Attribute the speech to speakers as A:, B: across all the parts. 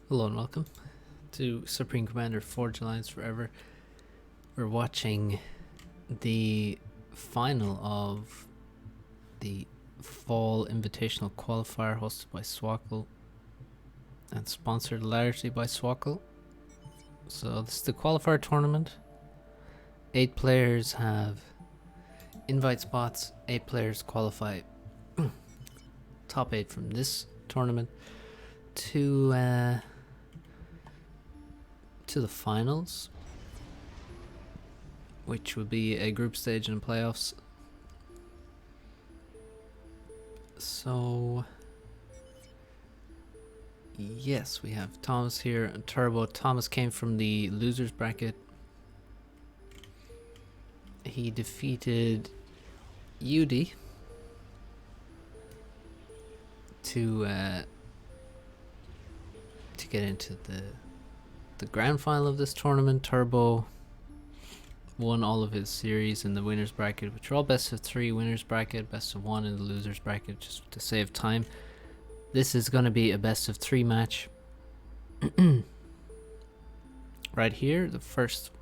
A: Hello and welcome to Supreme Commander Forge Alliance Forever. We're watching the final of the Fall Invitational Qualifier hosted by Swackle and sponsored largely by Swackle. So this is the Qualifier tournament. 8 players have invite spots, 8 players qualify top 8 from this tournament to the finals, which will be a group stage and playoffs. So yes, we have Thomas here and Turbo. Thomas came from the losers bracket. He defeated UD to get into the grand final of this tournament. Turbo won all of his series in the winners bracket, which are all best of 3 winners bracket, best of 1 in the losers bracket, just to save time. This is going to be a best of 3 match. Right here, the first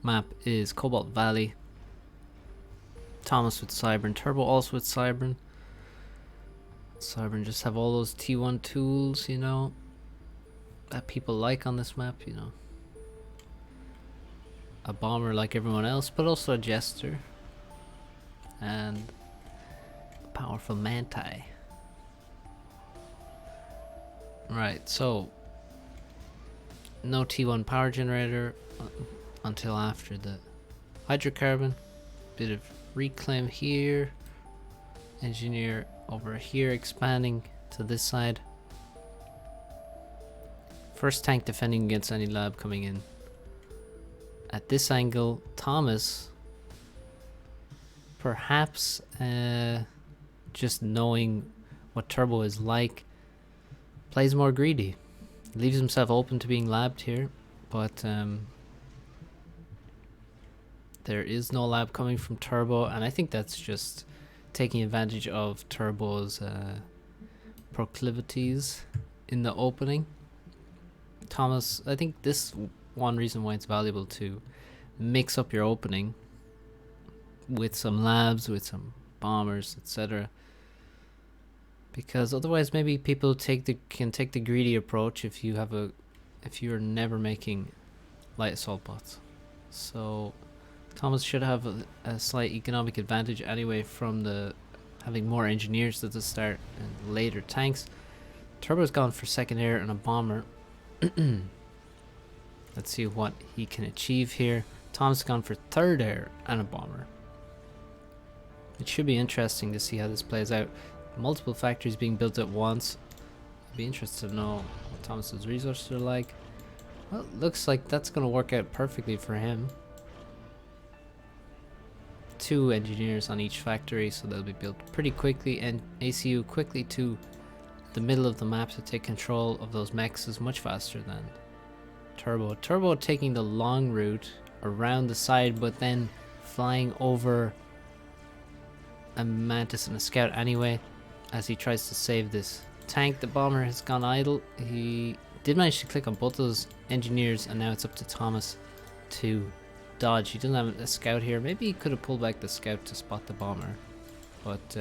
A: map is Cobalt Valley. Thomas with Cybern, Turbo also with Cybern. Cybern just have all those T1 tools, you know, that people like on this map, you know. A bomber like everyone else, but also a jester. And a powerful manti. Right, so no T1 power generator until after the hydrocarbon. Bit of reclaim here. Engineer over here expanding to this side. First tank defending against any lab coming in. At this angle, Thomas, perhaps just knowing what Turbo is like, plays more greedy. Leaves himself open to being labbed here, but there is no lab coming from Turbo, and I think that's just taking advantage of Turbo's proclivities in the opening. Thomas, I think this one reason why it's valuable to mix up your opening with some labs, with some bombers, etc. Because otherwise maybe people can take the greedy approach if you're never making light assault bots. So Thomas should have a slight economic advantage anyway from having more engineers at the start and later tanks. Turbo's gone for second air and a bomber. Let's see what he can achieve here. Tom's gone for third air and a bomber. It should be interesting to see how this plays out. Multiple factories being built at once. I'd be interested to know what Thomas's resources are like. Well, it looks like that's going to work out perfectly for him. 2 engineers on each factory, so they'll be built pretty quickly, and ACU quickly to the middle of the map to take control of those mechs is much faster than Turbo. Turbo taking the long route around the side, but then flying over a Mantis and a Scout anyway, as he tries to save this tank. The bomber has gone idle. He did manage to click on both those engineers, and now it's up to Thomas to dodge. He doesn't have a Scout here. Maybe he could have pulled back the Scout to spot the bomber, but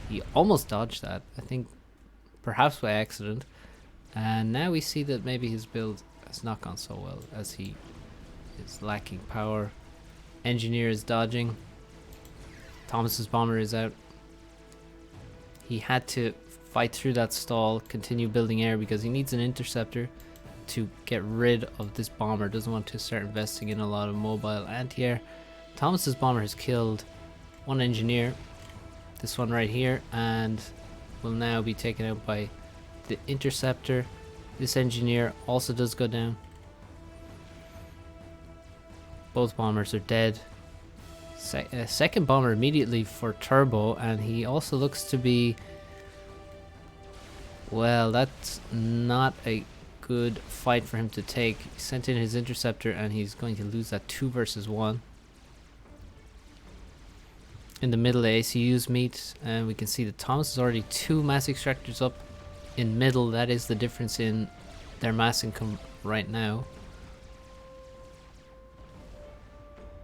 A: he almost dodged that, I think, perhaps by accident. And now we see that maybe his build has not gone so well, as he is lacking power. Engineer is dodging. Thomas's bomber is out. He had to fight through that stall, continue building air, because he needs an interceptor to get rid of this bomber. Doesn't want to start investing in a lot of mobile anti-air. Thomas's bomber has killed one engineer, this one right here, and will now be taken out by the interceptor. This engineer also does go down. Both bombers are dead. Second bomber immediately for Turbo, and he also looks to be, well, that's not a good fight for him to take. He sent in his interceptor, and he's going to lose that 2 versus 1. In the middle, the ACUs meet, and we can see that Thomas is already 2 mass extractors up in middle. That is the difference in their mass income right now.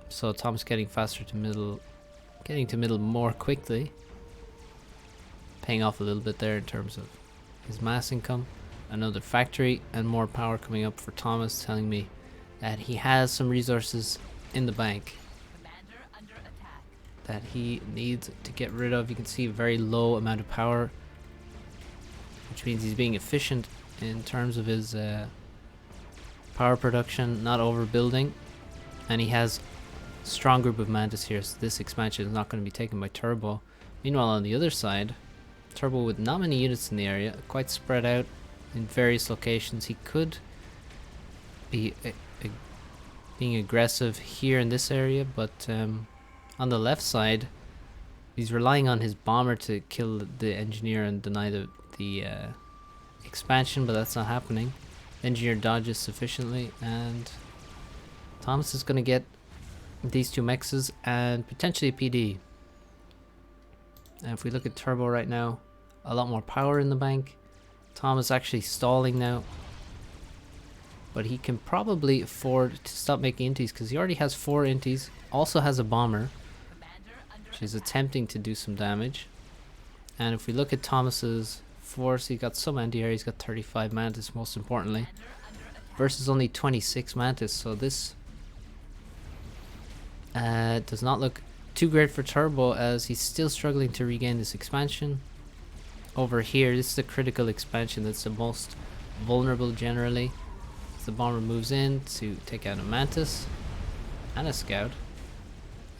A: So Thomas getting faster to middle, getting to middle more quickly, paying off a little bit there in terms of his mass income. Another factory and more power coming up for Thomas, telling me that he has some resources in the bank that he needs to get rid of. You can see a very low amount of power, which means he's being efficient in terms of his power production, not overbuilding, and he has a strong group of Mantis here, so this expansion is not going to be taken by Turbo. Meanwhile, on the other side, Turbo with not many units in the area, quite spread out in various locations. He could be being aggressive here in this area, but on the left side, he's relying on his bomber to kill the engineer and deny the expansion, but that's not happening. The engineer dodges sufficiently, and Thomas is going to get these two mexes and potentially a PD. And if we look at Turbo right now, a lot more power in the bank. Thomas actually stalling now, but he can probably afford to stop making inties because he already has 4 inties, also has a bomber, which is attempting to do some damage. And if we look at Thomas's force, he got some anti-air, he's got 35 Mantis most importantly, versus only 26 Mantis, so this does not look too great for Turbo, as he's still struggling to regain this expansion. Over here, this is the critical expansion that's the most vulnerable generally. As the bomber moves in to take out a Mantis and a scout,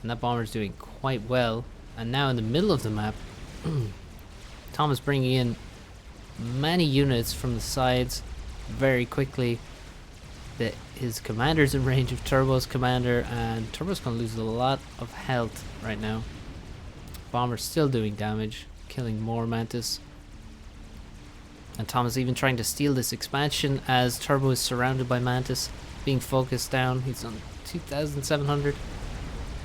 A: and that bomber is doing quite well. And now in the middle of the map, Thomas bringing in many units from the sides very quickly. His commander's in range of Turbo's commander, and Turbo's going to lose a lot of health right now. Bomber's still doing damage, killing more Mantis. And Thomas even trying to steal this expansion as Turbo is surrounded by Mantis, being focused down. He's on 2,700.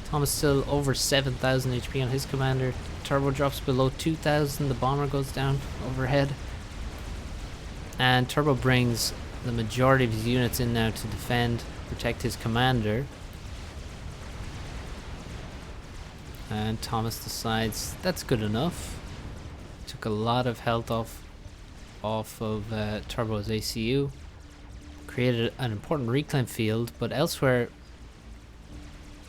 A: Thomas still over 7,000 HP on his commander. Turbo drops below 2,000. The bomber goes down overhead. And Turbo brings the majority of his units in now to defend, protect his commander. And Thomas decides that's good enough. Took a lot of health off of Turbo's ACU. Created an important reclaim field, but elsewhere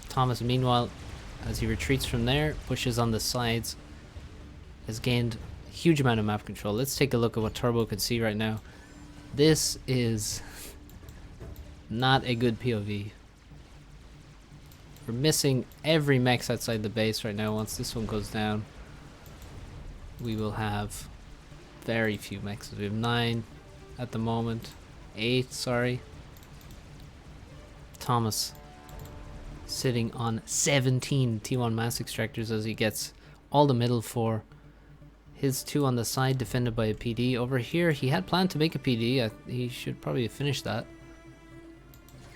A: Thomas, meanwhile, as he retreats from there, pushes on the sides, has gained a huge amount of map control. Let's take a look at what Turbo can see right now. This is not a good POV. We're missing every mech outside the base right now. Once this one goes down, we will have very few mechs. We have 9 at the moment. 8, sorry. Thomas sitting on 17 T1 mass extractors as he gets all the middle 4. His 2 on the side defended by a PD. Over here, he had planned to make a PD. He should probably have finished that.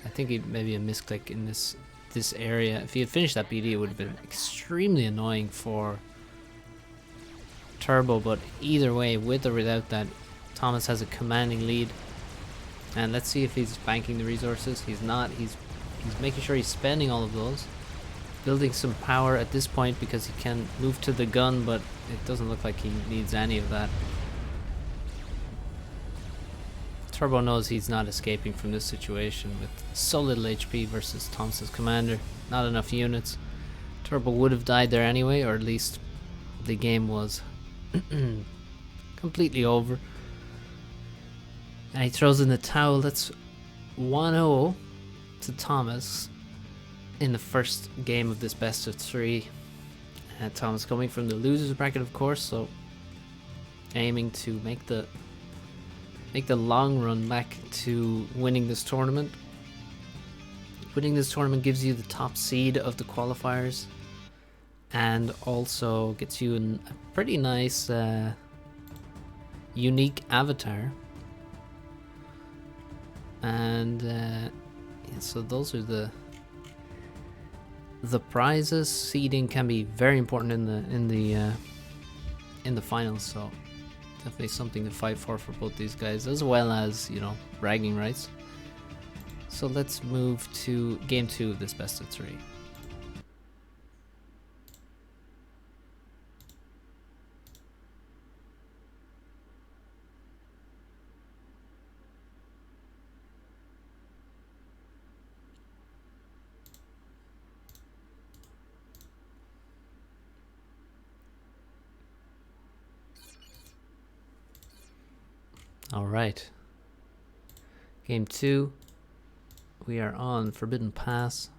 A: I think he maybe a misclick in this area. If he had finished that PD, it would have been extremely annoying for Turbo. But either way, with or without that, Thomas has a commanding lead. And let's see if he's banking the resources. He's not. He's making sure he's spending all of those. Building some power at this point because he can move to the gun, but it doesn't look like he needs any of that. Turbo knows he's not escaping from this situation with so little HP versus Thomas's commander. Not enough units. Turbo would have died there anyway, or at least the game was completely over. And he throws in the towel. That's 1-0 to Thomas in the first game of this best of 3. And Thomas coming from the losers bracket, of course, so aiming to make the long run back to winning this tournament. Winning this tournament gives you the top seed of the qualifiers, and also gets you a pretty nice unique avatar. And yeah, so those are the prizes. Seeding can be very important in the finals, so Definitely something to fight for both these guys, as well as, you know, bragging rights. So let's move to game 2 of this best of 3. All right. Game 2. We are on Forbidden Pass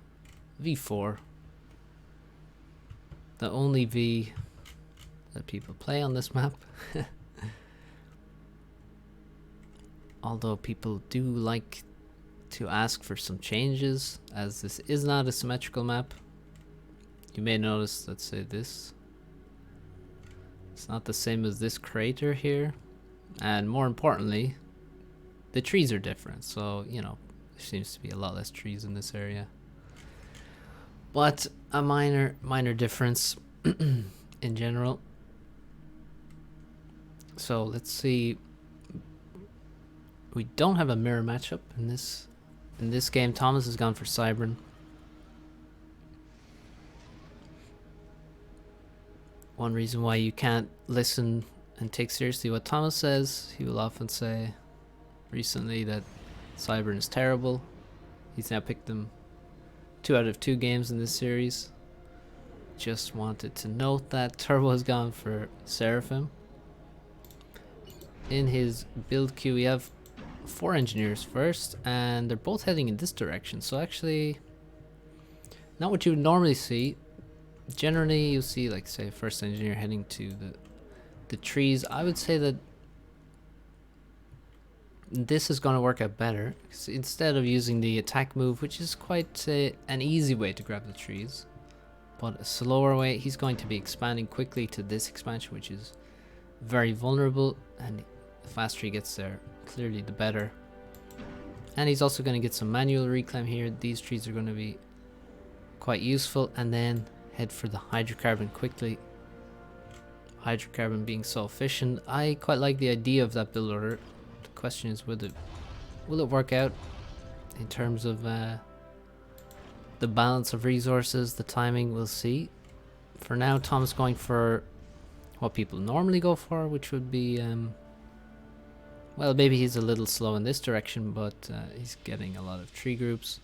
A: V4. The only V that people play on this map. Although people do like to ask for some changes, as this is not a symmetrical map. You may notice, let's say this. It's not the same as this crater here. And more importantly, the trees are different. So, you know, there seems to be a lot less trees in this area. But a minor difference in general. So let's see. We don't have a mirror matchup in this game. Thomas has gone for Cybran. One reason why you can't listen and take seriously what Thomas says, he will often say recently that Cybran is terrible. He's now picked them 2 out of 2 games in this series. Just wanted to note that Turbo has gone for Seraphim. In his build queue, we have 4 engineers first, and they're both heading in this direction. So actually, not what you would normally see. Generally, you'll see, like, say, first engineer heading to the trees. I would say that this is going to work out better. Instead of using the attack move, which is quite an easy way to grab the trees, but a slower way, he's going to be expanding quickly to this expansion, which is very vulnerable, and the faster he gets there, clearly the better. And he's also going to get some manual reclaim here. These trees are going to be quite useful, and then head for the hydrocarbon quickly. Hydrocarbon being so efficient. I quite like the idea of that build order. The question is, will it work out in terms of the balance of resources, the timing? We'll see. For now, Tom's going for what people normally go for, which would be well, maybe he's a little slow in this direction, but he's getting a lot of tree groups.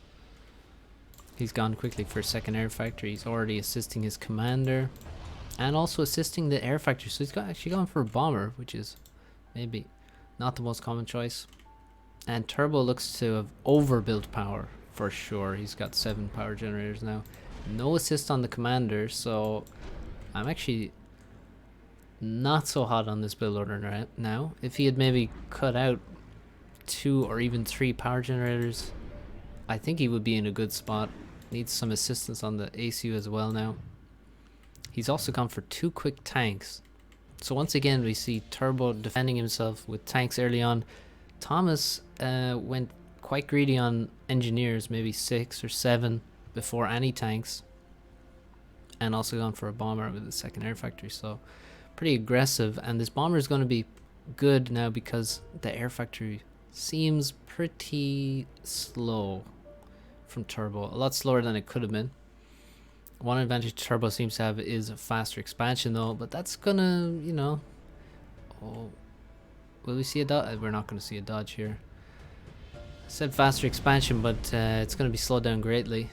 A: He's gone quickly for second air factory. He's already assisting his commander and also assisting the air factory. So he's actually gone for a bomber, which is maybe not the most common choice. And Turbo looks to have overbuilt power for sure. He's got 7 power generators now. No assist on the commander, so I'm actually not so hot on this build order right now. If he had maybe cut out 2 or even 3 power generators, I think he would be in a good spot. Needs some assistance on the ACU as well now. He's also gone for 2 quick tanks. So once again, we see Turbo defending himself with tanks early on. Thomas went quite greedy on engineers, maybe 6 or 7 before any tanks. And also gone for a bomber with the second air factory. So pretty aggressive. And this bomber is going to be good now because the air factory seems pretty slow from Turbo. A lot slower than it could have been. One advantage Turbo seems to have is a faster expansion though, but that's gonna, you know, oh, will we see a dodge? We're not gonna see a dodge here. I said faster expansion, but it's gonna be slowed down greatly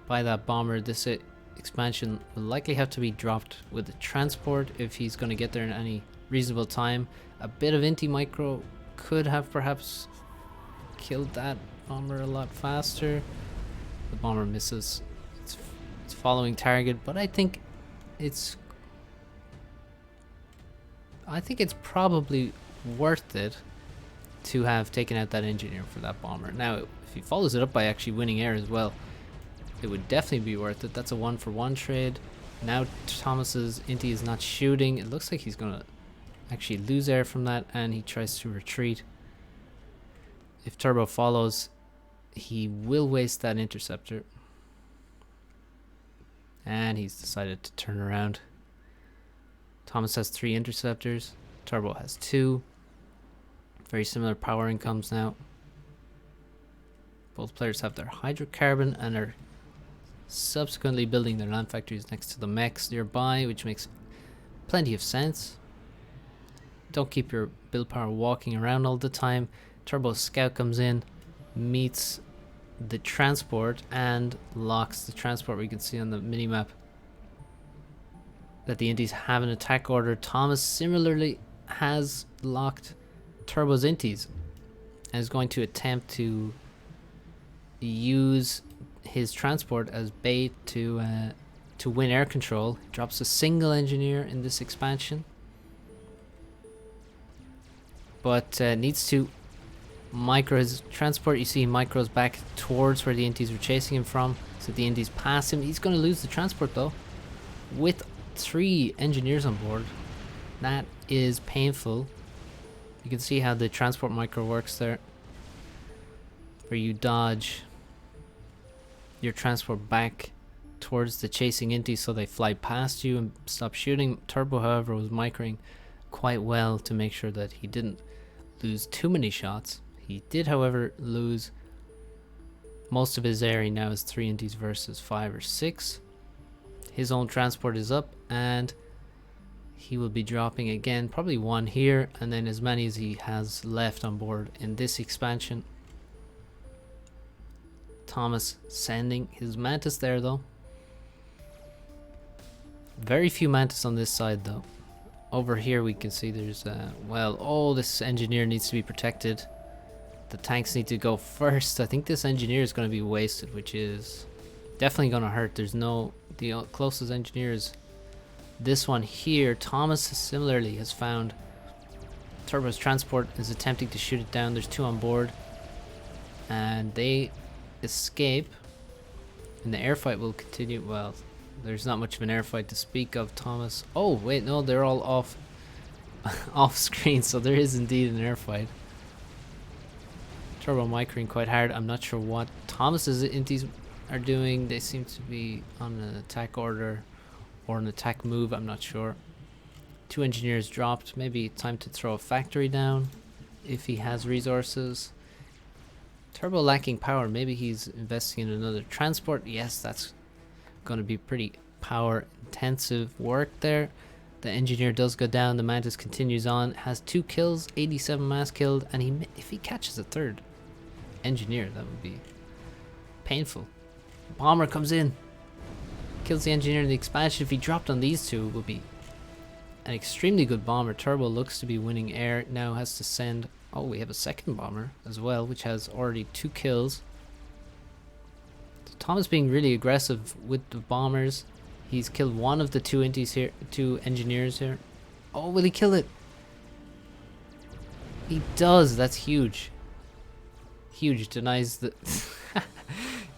A: by that bomber. This expansion will likely have to be dropped with the transport if he's gonna get there in any reasonable time. A bit of Inti Micro could have perhaps killed that bomber a lot faster. The bomber misses. It's following target, but I think it's probably worth it to have taken out that engineer for that bomber. Now, if he follows it up by actually winning air as well, it would definitely be worth it. That's a 1-for-1 trade. Now Thomas's Inti is not shooting. It looks like he's gonna actually lose air from that, and he tries to retreat. If Turbo follows, he will waste that interceptor. And he's decided to turn around. Thomas has 3 interceptors. Turbo has 2. Very similar power incomes now. Both players have their hydrocarbon and are subsequently building their land factories next to the mechs nearby, which makes plenty of sense. Don't keep your build power walking around all the time. Turbo Scout comes in, meets the transport and locks the transport. We can see on the minimap that the Inties have an attack order. Thomas similarly has locked Turbo's Inties and is going to attempt to use his transport as bait to win air control. He drops a single engineer in this expansion, but needs to micro his transport. You see he micros back towards where the Inties were chasing him from, so the Inties pass him. He's going to lose the transport though, with 3 engineers on board. That is painful. You can see how the transport micro works there, where you dodge your transport back towards the chasing Inties so they fly past you and stop shooting. Turbo, however, was microing quite well to make sure that he didn't lose too many shots. He did, however, lose most of his area. Now is 3 Inties versus 5 or 6. His own transport is up and he will be dropping again, probably 1 here, and then as many as he has left on board in this expansion. Thomas sending his Mantis there though. Very few Mantis on this side though. Over here we can see there's this engineer needs to be protected. The tanks need to go first. I think this engineer is going to be wasted, which is definitely going to hurt. There's no, the closest engineer is this one here. Thomas similarly has found Turbo's transport, is attempting to shoot it down. There's 2 on board and they escape, and the airfight will continue. Well, there's not much of an airfight to speak of. Thomas, oh wait, no, they're all off off screen, so there is indeed an airfight. Turbo microing quite hard. I'm not sure what Thomas's Inties are doing. They seem to be on an attack order or an attack move, I'm not sure. 2 engineers dropped. Maybe time to throw a factory down if he has resources. Turbo lacking power. Maybe he's investing in another transport. Yes, that's going to be pretty power intensive work there. The engineer does go down. The Mantis continues on. Has 2 kills, 87 mass killed, and if he catches a 3rd engineer, that would be painful. Bomber comes in, kills the engineer in the expansion. If he dropped on these 2, it would be an extremely good bomber. Turbo looks to be winning air. Now has to send, oh, we have a 2nd bomber as well, which has already 2 kills. So Thomas being really aggressive with the bombers. He's killed 1 of the 2 Inties here, 2 engineers here. Oh, will he kill it? He does. That's huge. Huge. Denies the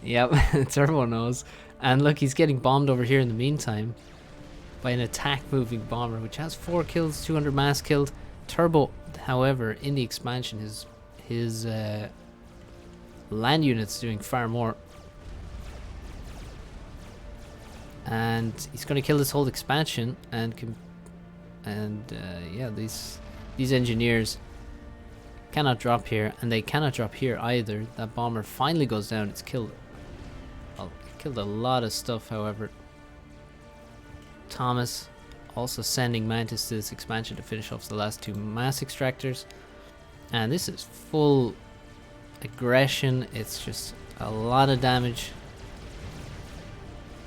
A: yep. Turbo knows. And look, he's getting bombed over here in the meantime by an attack moving bomber, which has 4 kills, 200 mass killed. Turbo, however, in the expansion, his land units doing far more, and he's going to kill this whole expansion. And yeah, these engineers cannot drop here, and they cannot drop here either. That bomber finally goes down. It's killed a lot of stuff. However, Thomas also sending Mantis to this expansion to finish off the last 2 mass extractors, and this is full aggression. It's just a lot of damage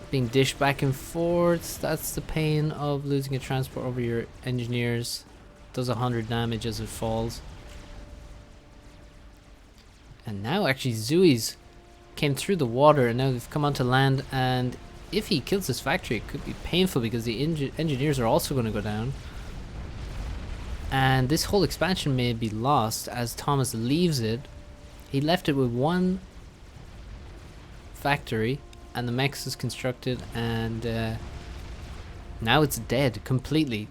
A: being dished back and forth. That's the pain of losing a transport over your engineers. Does 100 damage as it falls. And now actually Zui's came through the water, and now they've come onto land, and if he kills this factory, it could be painful because the engineers are also going to go down. And this whole expansion may be lost as Thomas leaves it. He left it with 1 factory, and the mechs is constructed, and now it's dead completely.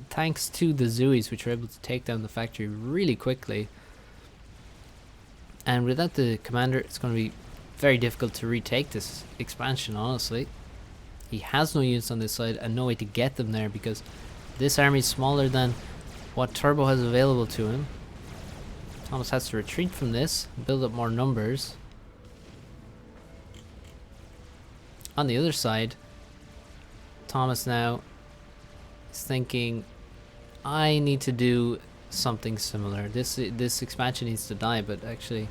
A: Thanks to the Zuis, which were able to take down the factory really quickly. And without the commander, it's going to be very difficult to retake this expansion, honestly. He has no units on this side and no way to get them there because this army is smaller than what Turbo has available to him. Thomas has to retreat from this, build up more numbers. On the other side, Thomas now is thinking, I need to do something similar. This expansion needs to die, but actually,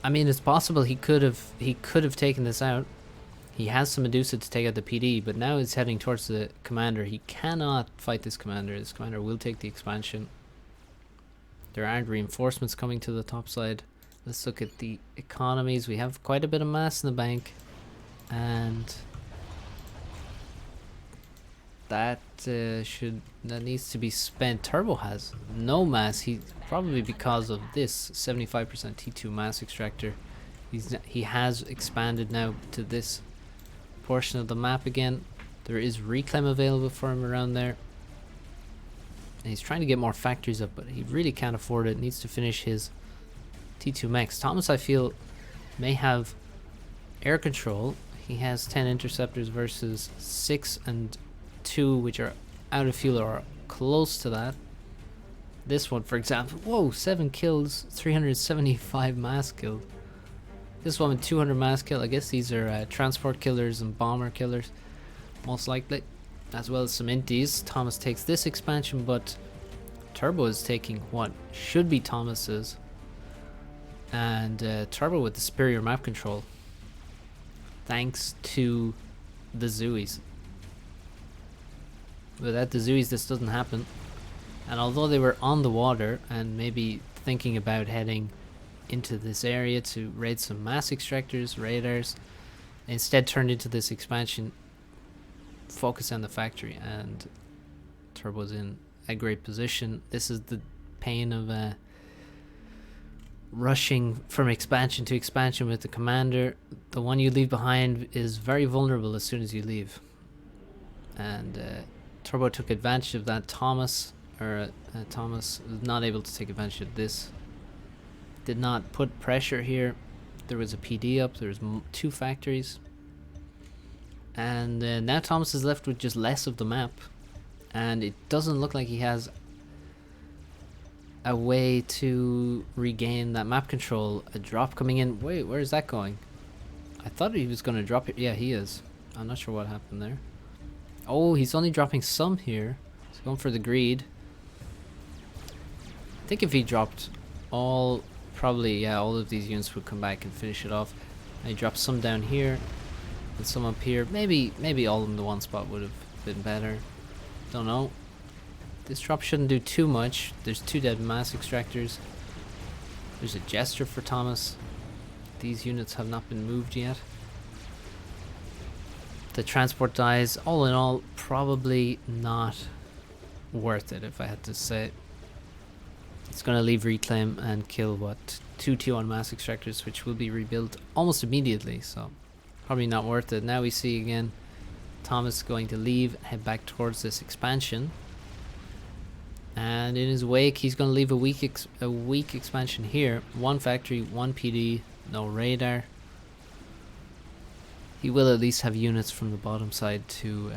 A: I mean, it's possible he could have taken this out. He has some Medusa to take out the PD, but now he's heading towards the commander. He cannot fight this commander. This commander will take the expansion. There aren't reinforcements coming to the top side. Let's look at the economies. We have quite a bit of mass in the bank, and that needs to be spent. Turbo has no mass. He probably because of this 75% T2 mass extractor. He has expanded now to this portion of the map again. There is reclaim available for him around there, and he's trying to get more factories up, but he really can't afford it. Needs to finish his T2 mechs. Thomas, I feel, may have air control. He has 10 interceptors versus 6 and 2, which are out of fuel or close to that. This one, for example, whoa, 7 kills, 375 mass killed. This one with 200 mass kill. I guess these are transport killers and bomber killers, most likely, as well as some inties. Thomas takes this expansion, but Turbo is taking what should be Thomas's. And Turbo with the superior map control, thanks to the Zooies. Without the Zooies, this doesn't happen. And although they were on the water and maybe thinking about heading into this area to raid some mass extractors, radars, they instead turned into this expansion, focus on the factory, and Turbo's in a great position. This is the pain of rushing from expansion to expansion with the commander. The one you leave behind is very vulnerable as soon as you leave, and Turbo took advantage of that. Thomas was not able to take advantage of this. Did not put pressure here. There was a PD up. There was 2 factories, and now Thomas is left with just less of the map, and it doesn't look like he has a way to regain that map control. A drop coming in. Wait, where is that going? I thought he was going to drop it. Yeah, he is. I'm not sure what happened there. Oh, he's only dropping some here. He's going for the greed. I think if he dropped all, probably, yeah, all of these units would come back and finish it off. And he dropped some down here and some up here. Maybe all in the one spot would have been better. Don't know. This drop shouldn't do too much. There's 2 dead mass extractors. There's a gesture for Thomas. These units have not been moved yet. The transport dies. All in all, probably not worth it, if I had to say. It's going to leave reclaim and kill, what, 2 T1 mass extractors, which will be rebuilt almost immediately, so probably not worth it. Now we see again Thomas going to leave, head back towards this expansion. And in his wake, he's going to leave a weak expansion here. 1 factory, 1 PD, no radar. He will at least have units from the bottom side to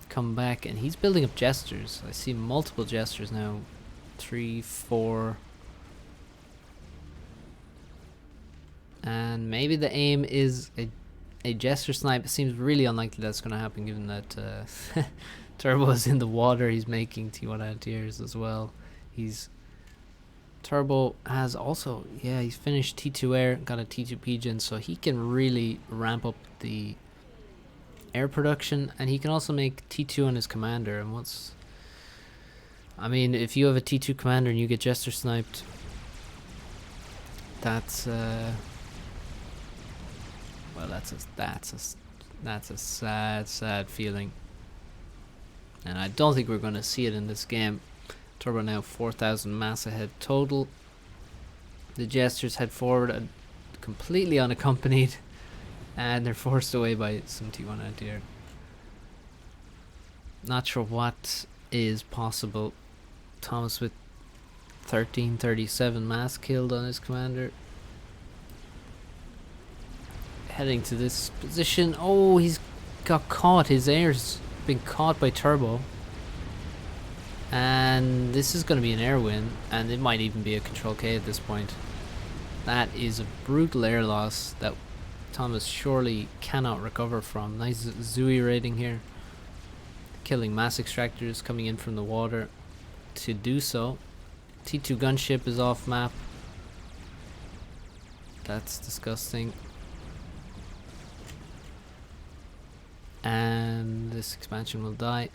A: come back. And he's building up jesters. I see multiple jesters now. 3, 4. And maybe the aim is a jester snipe. It seems really unlikely that's going to happen, given that Turbo is in the water. He's making T1 anti-airs as well. Turbo has also, yeah, he's finished T2 air, got a T2 pigeon, so he can really ramp up the air production, and he can also make T2 on his commander. And I mean, if you have a T2 commander and you get jester sniped, that's well, that's a sad feeling. And I don't think we're going to see it in this game. Turbo now 4,000 mass ahead total. The jesters head forward completely unaccompanied, and they're forced away by some T1 anti-air. Not sure what is possible. Thomas with 1337 mass killed on his commander. Heading to this position. Oh, he's got caught. His air's been caught by Turbo. And this is going to be an air win, and it might even be a control K at this point. That is a brutal air loss that Thomas surely cannot recover from. Nice Zooey rating here. Killing mass extractors coming in from the water to do so. T2 gunship is off map. That's disgusting. And this expansion will die.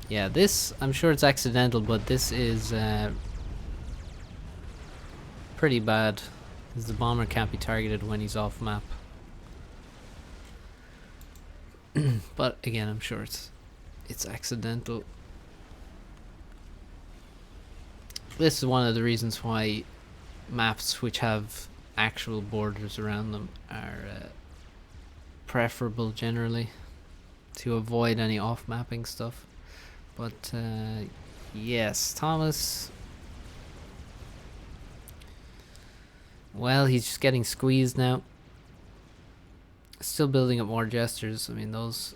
A: Yeah, this, I'm sure it's accidental, but this is pretty bad, because the bomber can't be targeted when he's off map. But again, I'm sure it's accidental. This is one of the reasons why maps which have actual borders around them are preferable generally, to avoid any off-mapping stuff. But yes, Thomas, well, he's just getting squeezed now. Still building up more gestures. I mean, those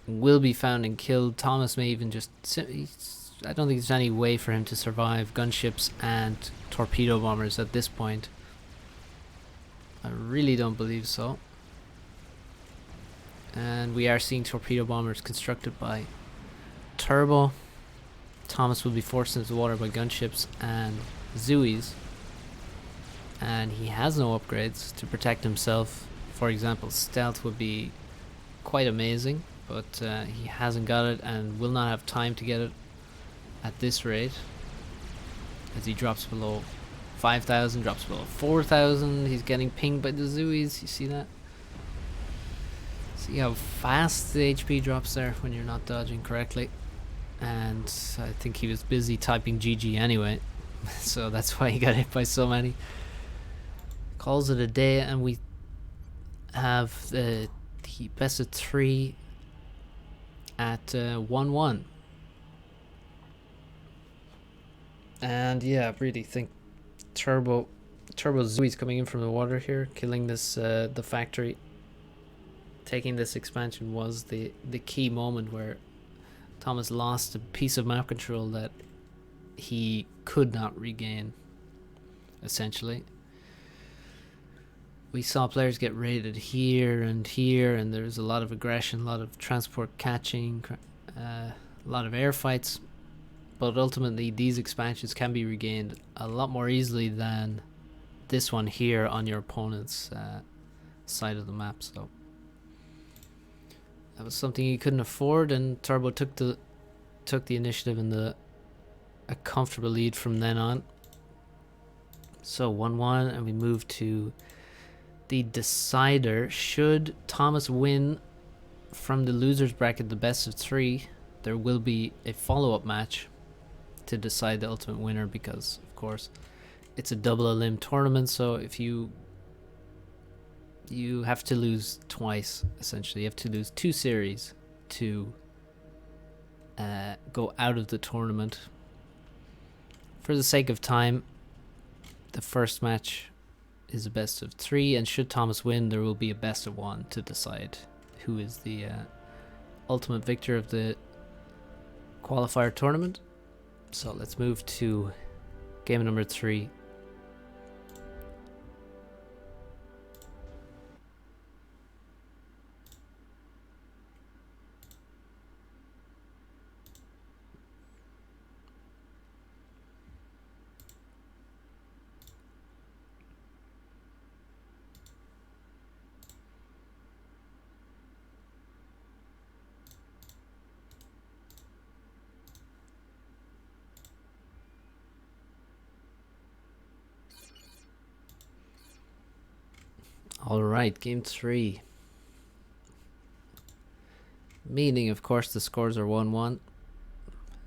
A: will be found and killed. Thomas may even just, I don't think there's any way for him to survive gunships and torpedo bombers at this point. I really don't believe so. And we are seeing torpedo bombers constructed by Turbo. Thomas will be forced into the water by gunships and Zooies. And he has no upgrades to protect himself. For example, stealth would be quite amazing, but he hasn't got it and will not have time to get it at this rate. As he drops below 5,000, drops below 4,000, he's getting pinged by the Zooies. You see that? See how fast the HP drops there when you're not dodging correctly. And I think he was busy typing GG anyway, so that's why he got hit by so many. Calls it a day, and we have the best of 3 at 1-1. And yeah, I really think Turbo Zooey's coming in from the water here, killing this the factory. Taking this expansion was the key moment where Thomas lost a piece of map control that he could not regain, essentially. We saw players get raided here, and there's a lot of aggression, a lot of transport catching, a lot of air fights. But ultimately, these expansions can be regained a lot more easily than this one here on your opponent's side of the map. So that was something he couldn't afford, and Turbo took the initiative and a comfortable lead from then on. So 1-1, and we move to the decider. Should Thomas win from the losers bracket, the best of 3, there will be a follow-up match to decide the ultimate winner, because of course it's a double elim tournament. So if you have to lose twice, essentially you have to lose 2 series to go out of the tournament. For the sake of time, the first match is a best of 3, and should Thomas win, there will be a best of 1 to decide who is the ultimate victor of the qualifier tournament. So let's move to game number 3. Alright, game 3. Meaning, of course, the scores are 1-1.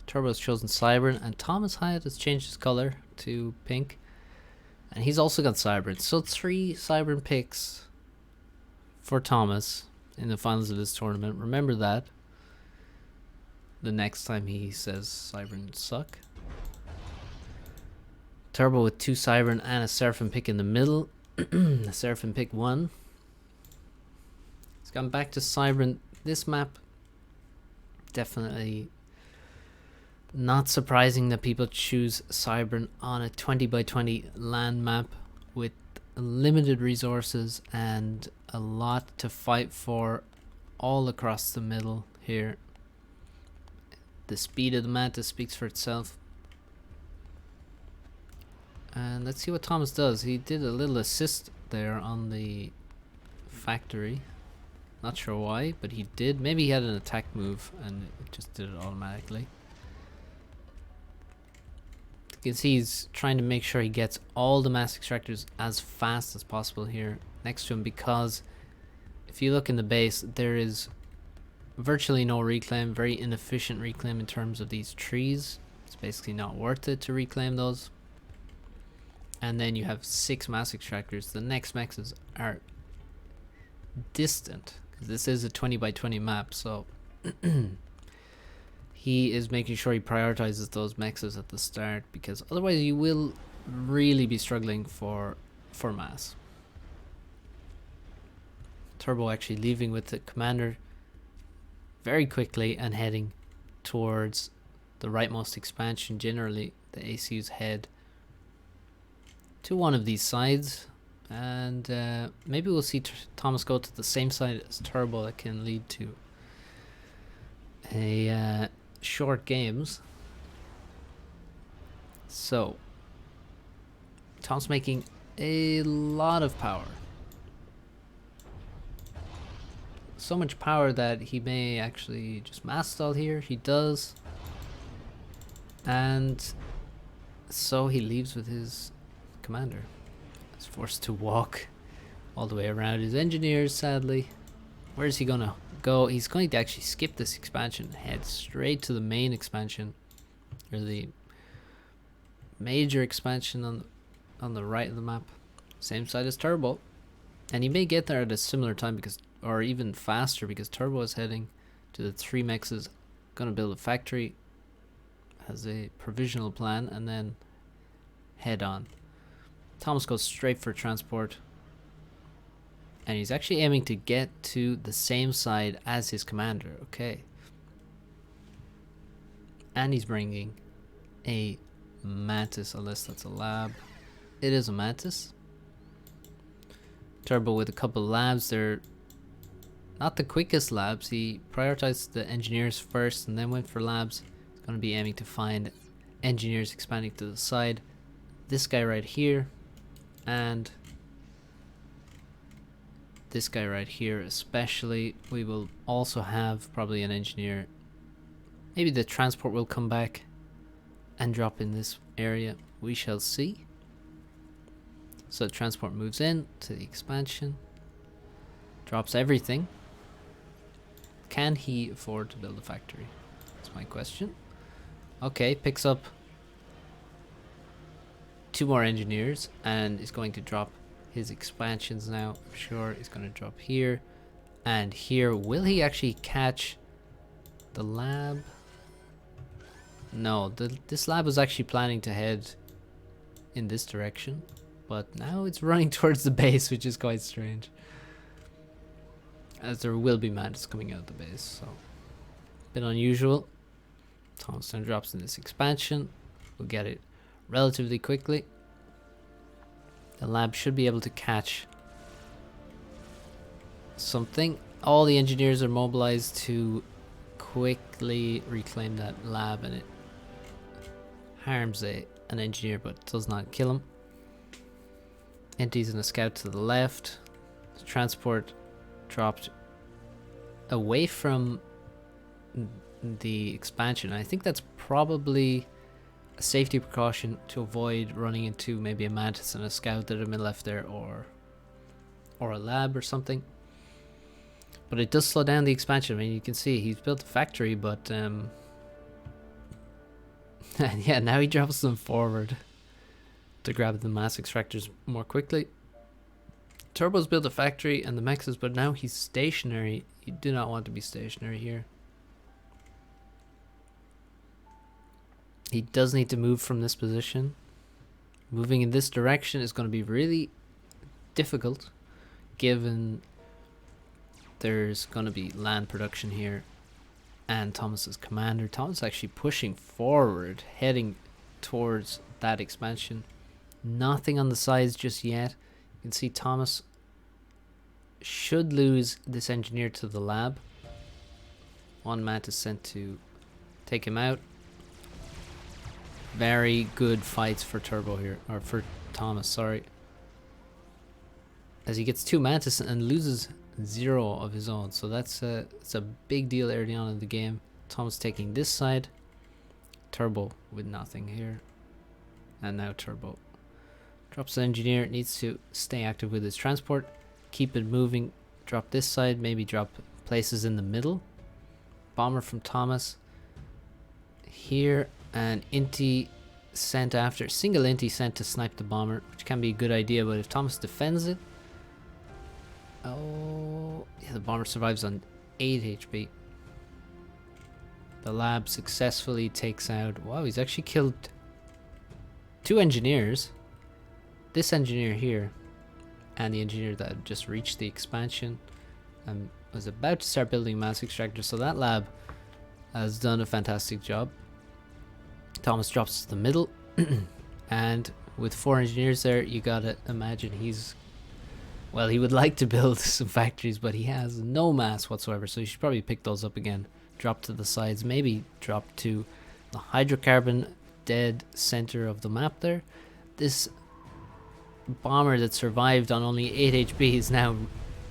A: Turbo's chosen Cybern, and Thomas Hyatt has changed his color to pink. And he's also got Cybern. So 3 Cybern picks for Thomas in the finals of this tournament. Remember that. The next time he says Cybern suck. Turbo with 2 Cybern and a Seraphim pick in the middle. The Seraphim pick 1. He's gone back to Cybern. This map definitely not surprising that people choose Cybern on a 20x20 land map with limited resources and a lot to fight for all across the middle here. The speed of the Mantis speaks for itself. And let's see what Thomas does. He did a little assist there on the factory. Not sure why, but he did. Maybe he had an attack move and it just did it automatically. You can see he's trying to make sure he gets all the mass extractors as fast as possible here next to him, because if you look in the base, there is virtually no reclaim, very inefficient reclaim in terms of these trees. It's basically not worth it to reclaim those. And then you have 6 mass extractors. The next mexes are distant, because this is a 20x20 map, so he is making sure he prioritizes those mexes at the start, because otherwise you will really be struggling for mass. Turbo actually leaving with the commander very quickly and heading towards the rightmost expansion. Generally the ACUs head to one of these sides, and maybe we'll see Thomas go to the same side as Turbo. That can lead to a short games. So Thomas making a lot of power, so much power that he may actually just mass stall here. He does, and so he leaves with his commander. He's forced to walk all the way around his engineers, sadly. Where is he gonna go? He's going to actually skip this expansion, head straight to the main expansion, or the major expansion on the right of the map, same side as Turbo, and he may get there at a similar time, because, or even faster, because Turbo is heading to the 3 mexes, gonna build a factory, has a provisional plan, and then head on. Thomas goes straight for transport, and he's actually aiming to get to the same side as his commander. Okay, and he's bringing a Mantis, unless that's a lab. It is a Mantis. Turbo with a couple labs. They're not the quickest labs. He prioritized the engineers first and then went for labs. He's going to be aiming to find engineers expanding to the side. This guy right here, and this guy right here especially. We will also have probably an engineer. Maybe the transport will come back and drop in this area. We shall see. So the transport moves in to the expansion, drops everything. Can he afford to build a factory? That's my question. Okay, picks up 2 more engineers and is going to drop his expansions now. I'm sure he's going to drop here and here. Will he actually catch the lab? No, this lab was actually planning to head in this direction, but now it's running towards the base, which is quite strange, as there will be Mantis coming out of the base, so a bit unusual. Thomas then drops in this expansion. We'll get it relatively quickly. The lab should be able to catch something. All the engineers are mobilized to quickly reclaim that lab, and it harms an engineer but does not kill him. Entities and a scout to the left. The transport dropped away from the expansion. I think that's probably a safety precaution to avoid running into maybe a Mantis and a scout that have been left there, or a lab or something. But it does slow down the expansion. I mean, you can see he's built a factory, but yeah, now he drops them forward to grab the mass extractors more quickly. Turbo's built a factory and the mexes, but now he's stationary. You do not want to be stationary here. He does need to move from this position. Moving in this direction is going to be really difficult, given there's going to be land production here and Thomas's commander. Thomas actually pushing forward, heading towards that expansion. Nothing on the sides just yet. You can see Thomas should lose this engineer to the lab. One mantis sent to take him out. Very good fights for Turbo here, or for Thomas, sorry. As he gets 2 mantis and loses 0 of his own, so it's a big deal early on in the game. Thomas taking this side, Turbo with nothing here, and now Turbo drops an engineer. Needs to stay active with his transport, keep it moving, drop this side, maybe drop places in the middle. Bomber from Thomas here, and Inti sent after, single Inti sent to snipe the bomber, which can be a good idea, but if Thomas defends it, oh yeah, the bomber survives on 8 HP. The lab successfully takes out, wow, he's actually killed 2 engineers, this engineer here and the engineer that had just reached the expansion and was about to start building mass extractor. So that lab has done a fantastic job. Thomas drops to the middle and with 4 engineers there, you gotta imagine he's, well, he would like to build some factories, but he has no mass whatsoever, so you should probably pick those up again, drop to the sides, maybe drop to the hydrocarbon dead center of the map there. This bomber that survived on only 8 HP is now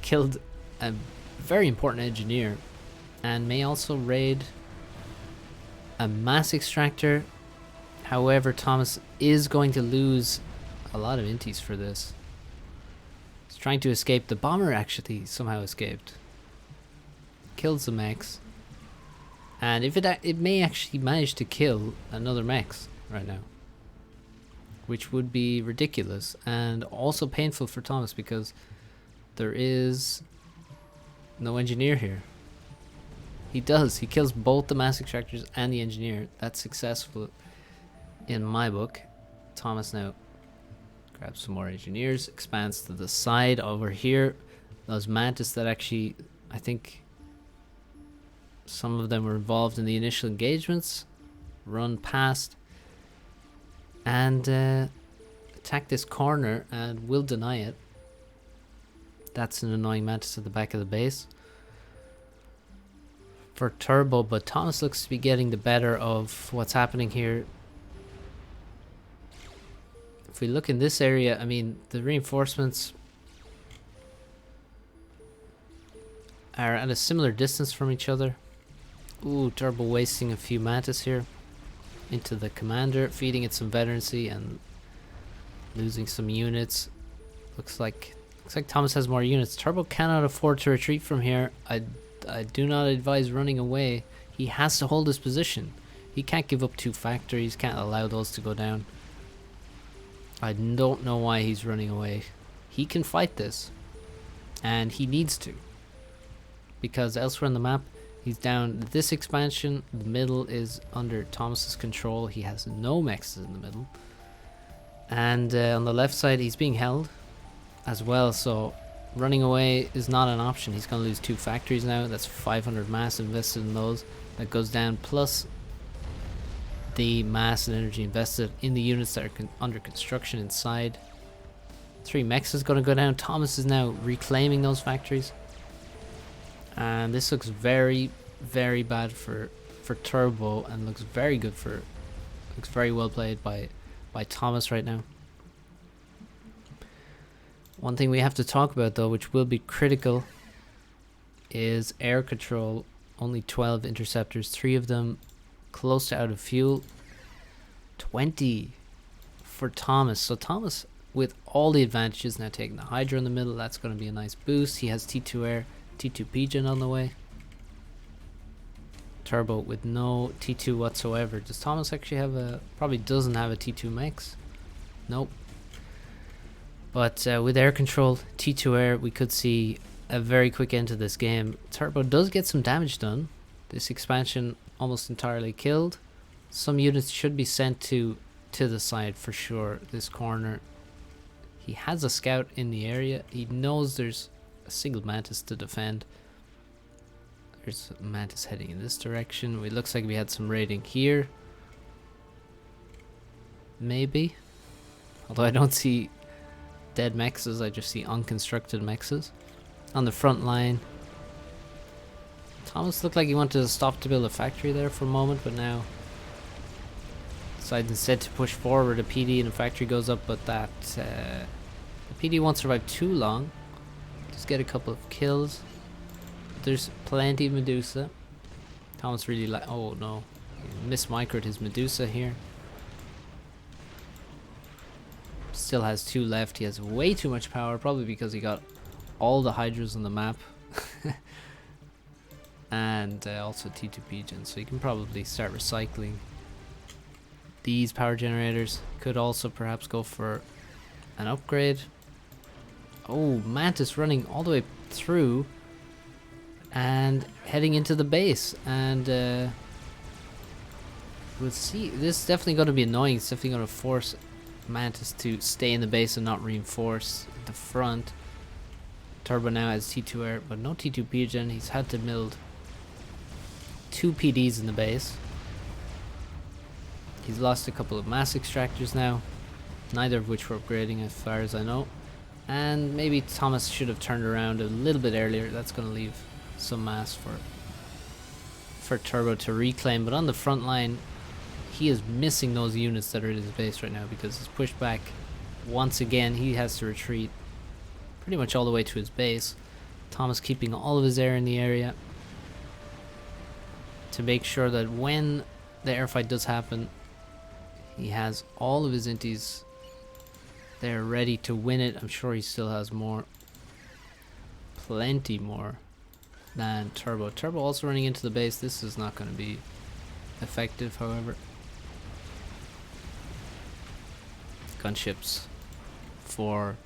A: killed a very important engineer and may also raid a mass extractor. However, Thomas is going to lose a lot of intis for this. He's trying to escape. The bomber actually somehow escaped. Kills the mechs. And if it may actually manage to kill another mechs right now, which would be ridiculous and also painful for Thomas because there is no engineer here. He kills both the mass extractors and the engineer. That's successful in my book. Thomas now grabs some more engineers, expands to the side over here. Those mantis that actually, I think some of them were involved in the initial engagements, run past and attack this corner and will deny it. That's an annoying mantis at the back of the base for Turbo, but Thomas looks to be getting the better of what's happening here. If we look in this area, I mean, the reinforcements are at a similar distance from each other. Ooh, Turbo wasting a few mantis here into the commander, feeding it some veterancy and losing some units. Looks like Thomas has more units. Turbo cannot afford to retreat from here. I do not advise running away. He has to hold his position. He can't give up 2 factories, can't allow those to go down. I don't know why he's running away. He can fight this, and he needs to, because elsewhere on the map he's down this expansion. The middle is under Thomas's control. He has no mechs in the middle, and on the left side he's being held as well, so running away is not an option. He's going to lose 2 factories now. That's 500 mass invested in those. That goes down, plus the mass and energy invested in the units that are under construction inside. 3 mechs is going to go down. Thomas is now reclaiming those factories, and this looks very, very bad for Turbo, and looks very good for, looks very well played by Thomas right now. One thing we have to talk about though, which will be critical, is air control. Only 12 interceptors, 3 of them close to out of fuel. 20 for Thomas. So Thomas, with all the advantages, now taking the Hydra in the middle. That's going to be a nice boost. He has T2 Air, T2 Pigeon on the way. Turbo with no T2 whatsoever. Does Thomas actually have a... probably doesn't have a T2 Max. Nope. But with air control, T2 Air, we could see a very quick end to this game. Turbo does get some damage done. This expansion almost entirely killed. Some units should be sent to the side for sure. This corner. He has a scout in the area. He knows there's a single mantis to defend. There's Mantis heading in this direction. It looks like we had some raiding here. Maybe. Although I don't see dead mexes, I just see unconstructed mexes. On the front line. Thomas looked like he wanted to stop to build a factory there for a moment, but now decides instead to push forward. A PD and a factory goes up, but that the PD won't survive too long. Just get a couple of kills. There's plenty of Medusa. Thomas really like. Oh no, he mismicroed his Medusa here. Still has 2 left. He has way too much power, probably because he got all the Hydras on the map. And also T2 Pigeon, so you can probably start recycling these power generators. Could also perhaps go for an upgrade. Oh, Mantis running all the way through and heading into the base, and we'll see. This is definitely going to be annoying. It's definitely going to force Mantis to stay in the base and not reinforce the front. Turbo now has T2 air, but no T2 Pigeon. He's had to build 2 PDs in the base. He's lost a couple of mass extractors now, neither of which were upgrading as far as I know. And maybe Thomas should have turned around a little bit earlier. That's going to leave some mass for Turbo to reclaim. But on the front line, he is missing those units that are in his base right now because he's pushed back once again. He has to retreat pretty much all the way to his base. Thomas keeping all of his air in the area to make sure that when the airfight does happen, he has all of his inties there ready to win it. I'm sure he still has more, plenty more than Turbo. Turbo also running into the base. This is not going to be effective, however. Gunships for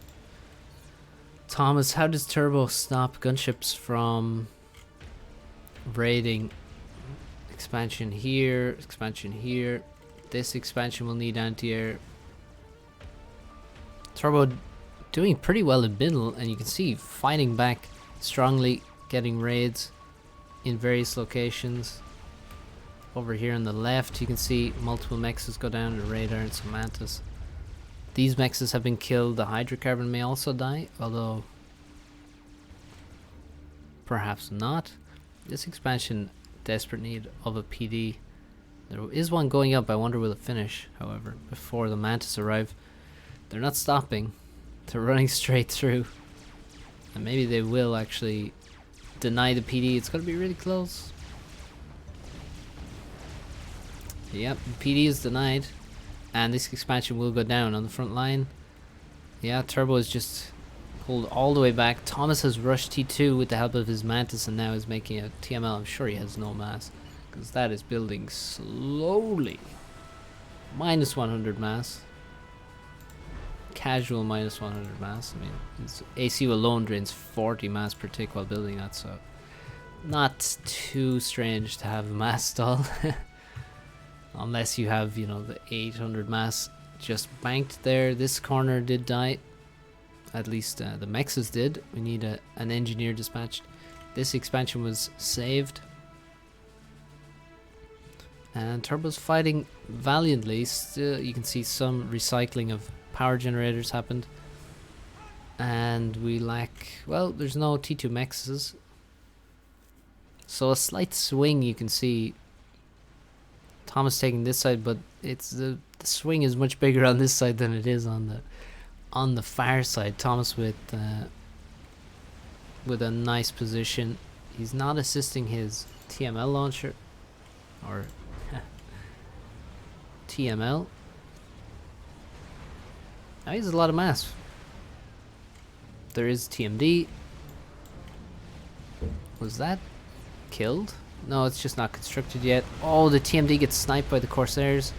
A: Thomas. How does Turbo stop gunships from raiding? Expansion here, expansion here. This expansion will need anti-air. Turbo doing pretty well in middle, and you can see fighting back strongly, getting raids in various locations. Over here on the left, you can see multiple mexes go down, the radar and some mantis. These mexes have been killed. The hydrocarbon may also die, although perhaps not. This expansion, desperate need of a PD. There is one going up. I wonder will it finish, however, before the mantis arrive. They're not stopping. They're running straight through. And maybe they will actually deny the PD. It's going to be really close. Yep, the PD is denied. And this expansion will go down on the front line. Yeah, Turbo is just pulled all the way back. Thomas has rushed T2 with the help of his Mantis and now is making a TML. I'm sure he has no mass, because that is building slowly. Minus 100 mass. Casual minus 100 mass. I mean, his ACU alone drains 40 mass per tick while building that, so not too strange to have a mass stall. Unless you have, you know, the 800 mass just banked there. This corner did die. At least the mexes did. We need an engineer dispatched. This expansion was saved. And Turbo's fighting valiantly. Still, you can see some recycling of power generators happened. And we lack... Well, there's no T2 mexes. So a slight swing you can see. Thomas taking this side, but it's the swing is much bigger on this side than it is on the far side. Thomas with a nice position. He's not assisting his TML launcher or TML. Now he has a lot of mass. There is TMD. Was that killed? No, it's just not constructed yet. Oh, the TMD gets sniped by the Corsairs.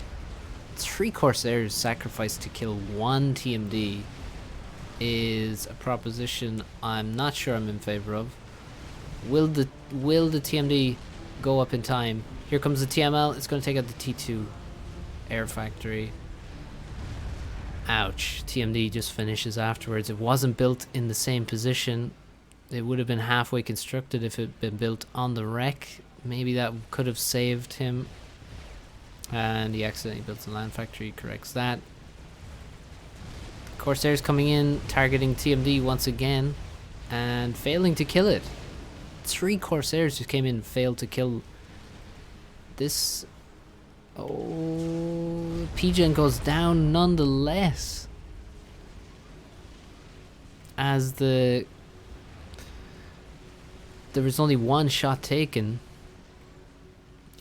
A: 3 Corsairs sacrificed to kill 1 TMD is a proposition I'm not sure I'm in favor of. Will the TMD go up in time? Here comes the TML. It's going to take out the T2 air factory. Ouch. TMD just finishes afterwards. It wasn't built in the same position. It would have been halfway constructed if it had been built on the wreck. Maybe that could have saved him. And he accidentally built a land factory, corrects that. Corsairs coming in, targeting TMD once again, and failing to kill it. 3 Corsairs just came in and failed to kill this. Oh, PGen goes down nonetheless. As there was only 1 shot taken,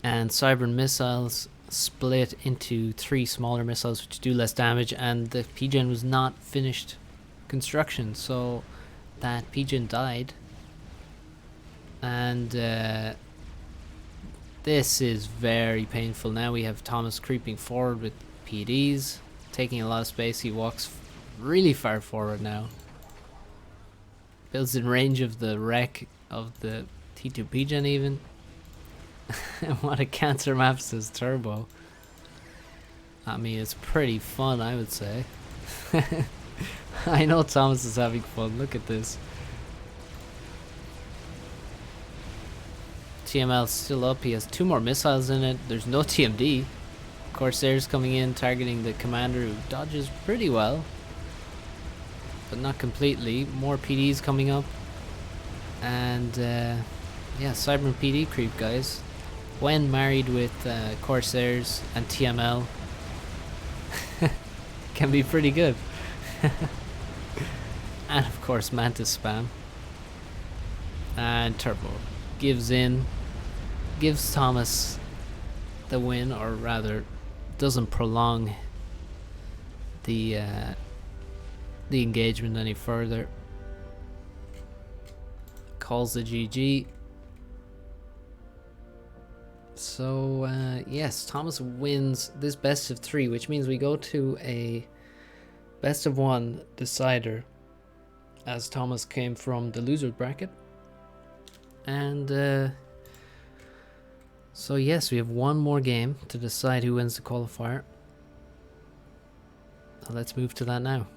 A: and Cybern missiles split into 3 smaller missiles which do less damage, and the PGen was not finished construction, so that PGen died. And this is very painful. Now we have Thomas creeping forward with PDs, taking a lot of space. He walks really far forward now. Builds in range of the wreck of the T2 PGen even. What a cancer map, says Turbo. I mean, it's pretty fun, I would say. I know Thomas is having fun. Look at this. TML still up. He has 2 more missiles in it. There's no TMD. Corsairs coming in, targeting the commander, who dodges pretty well, but not completely. More PDs coming up. And yeah, Cyber PD creep, guys. When married with Corsairs and TML, can be pretty good. And of course Mantis spam. And Turbo gives in, gives Thomas the win, or rather doesn't prolong the engagement any further. Calls the GG. So yes, Thomas wins this best of 3, which means we go to a best of 1 decider, as Thomas came from the loser bracket. And so yes, we have 1 more game to decide who wins the qualifier. Let's move to that now.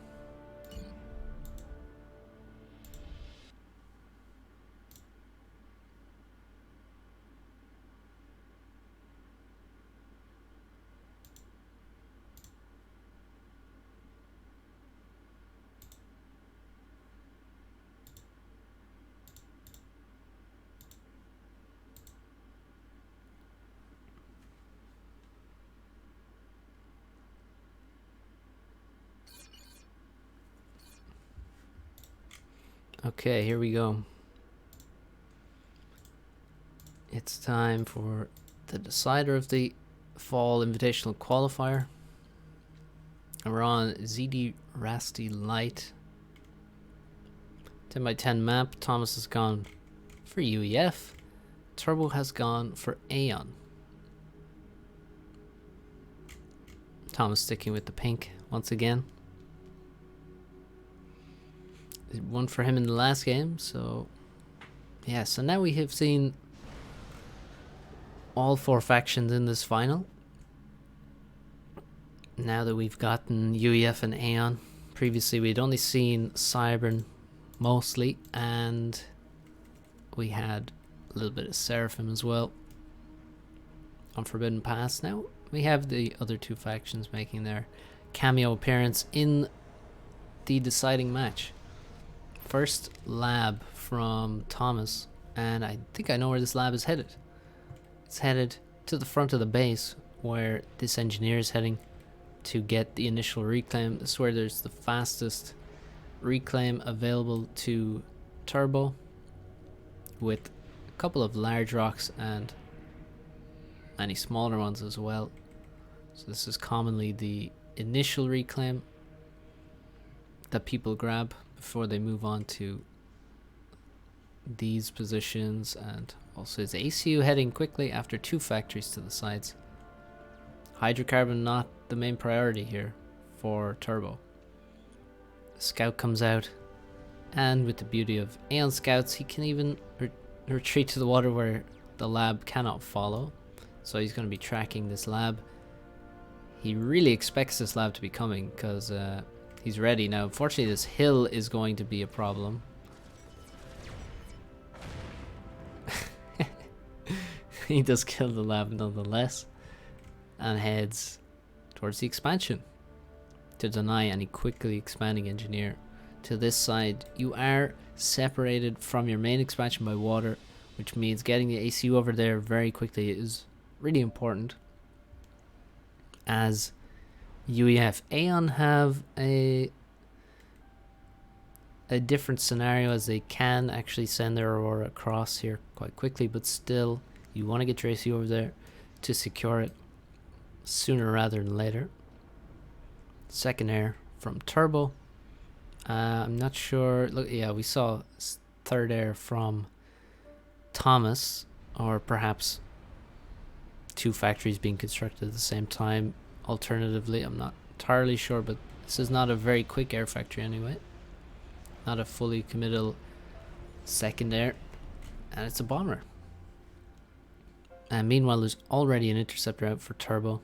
A: Okay, here we go. It's time for the decider of the Fall Invitational Qualifier. And we're on ZD Rasty Light. 10x10 map. Thomas has gone for UEF. Turbo has gone for Aeon. Thomas sticking with the pink once again. It won for him in the last game, so yeah, so now we have seen all 4 factions in this final. Now that we've gotten UEF and Aeon. Previously we'd only seen Cybern mostly, and we had a little bit of Seraphim as well on Forbidden Pass. Now we have the other 2 factions making their cameo appearance in the deciding match. First lab from Thomas, and I think I know where this lab is headed. It's headed to the front of the base, where this engineer is heading to get the initial reclaim. This is where there's the fastest reclaim available to Turbo, with a couple of large rocks and many smaller ones as well. So this is commonly the initial reclaim that people grab before they move on to these positions. And also is ACU heading quickly after 2 factories to the sides. Hydrocarbon not the main priority here for Turbo. Scout comes out, and with the beauty of Aeon Scouts, he can even retreat to the water where the lab cannot follow. So he's going to be tracking this lab. He really expects this lab to be coming, because he's ready now. Unfortunately, this hill is going to be a problem. he does kill the lab nonetheless, and heads towards the expansion to deny any quickly expanding engineer. To this side, you are separated from your main expansion by water, which means getting the ACU over there very quickly is really important, as UEF Aeon have a different scenario, as they can actually send their Aurora across here quite quickly, but still you want to get your ACU over there to secure it sooner rather than later. Second air from Turbo. I'm not sure. Look, yeah, we saw third air from Thomas, or perhaps two factories being constructed at the same time. Alternatively, I'm not entirely sure, but this is not a very quick air factory anyway. Not a fully committal second air, and it's a bomber. And meanwhile, there's already an interceptor out for Turbo,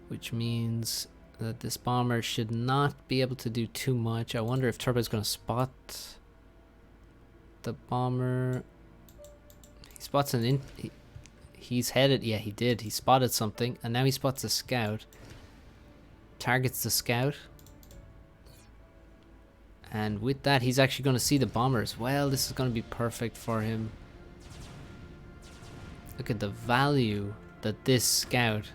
A: which means that this bomber should not be able to do too much. I wonder if Turbo's going to spot the bomber. He spots an he's headed. Yeah, he did. He spotted something, and now he spots a scout. Targets the scout. And with that, he's actually going to see the bomber as well. This is going to be perfect for him. Look at the value that this scout,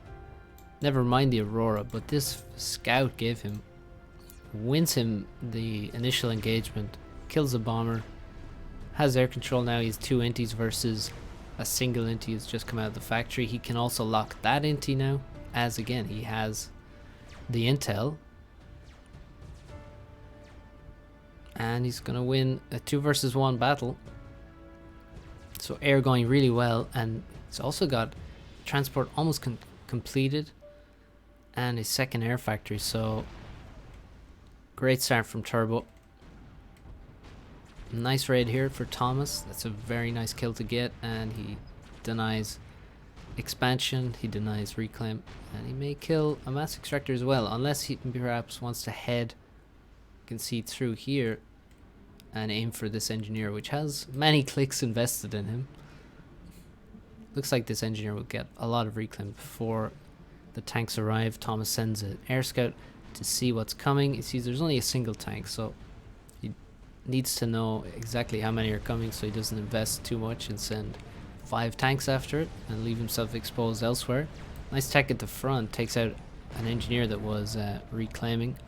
A: never mind the Aurora, but this scout gave him. Wins him the initial engagement, kills the bomber, has air control now. He has two inties versus a single intie has just come out of the factory. He can also lock that intie now, as again, he has the intel. And he's going to win a 2 versus 1 battle. So air going really well, and he's also got transport almost completed and his second air factory. So great start from Turbo. Nice raid here for Thomas. That's a very nice kill to get, and he denies expansion, he denies reclaim, and he may kill a mass extractor as well, unless he perhaps wants to head, you can see through here, and aim for this engineer, which has many clicks invested in him. Looks like this engineer will get a lot of reclaim before the tanks arrive. Thomas sends an air scout to see what's coming. He sees there's only a single tank, so he needs to know exactly how many are coming, so he doesn't invest too much and send 5 tanks after it and leave himself exposed elsewhere. Nice tech at the front, takes out an engineer that was reclaiming.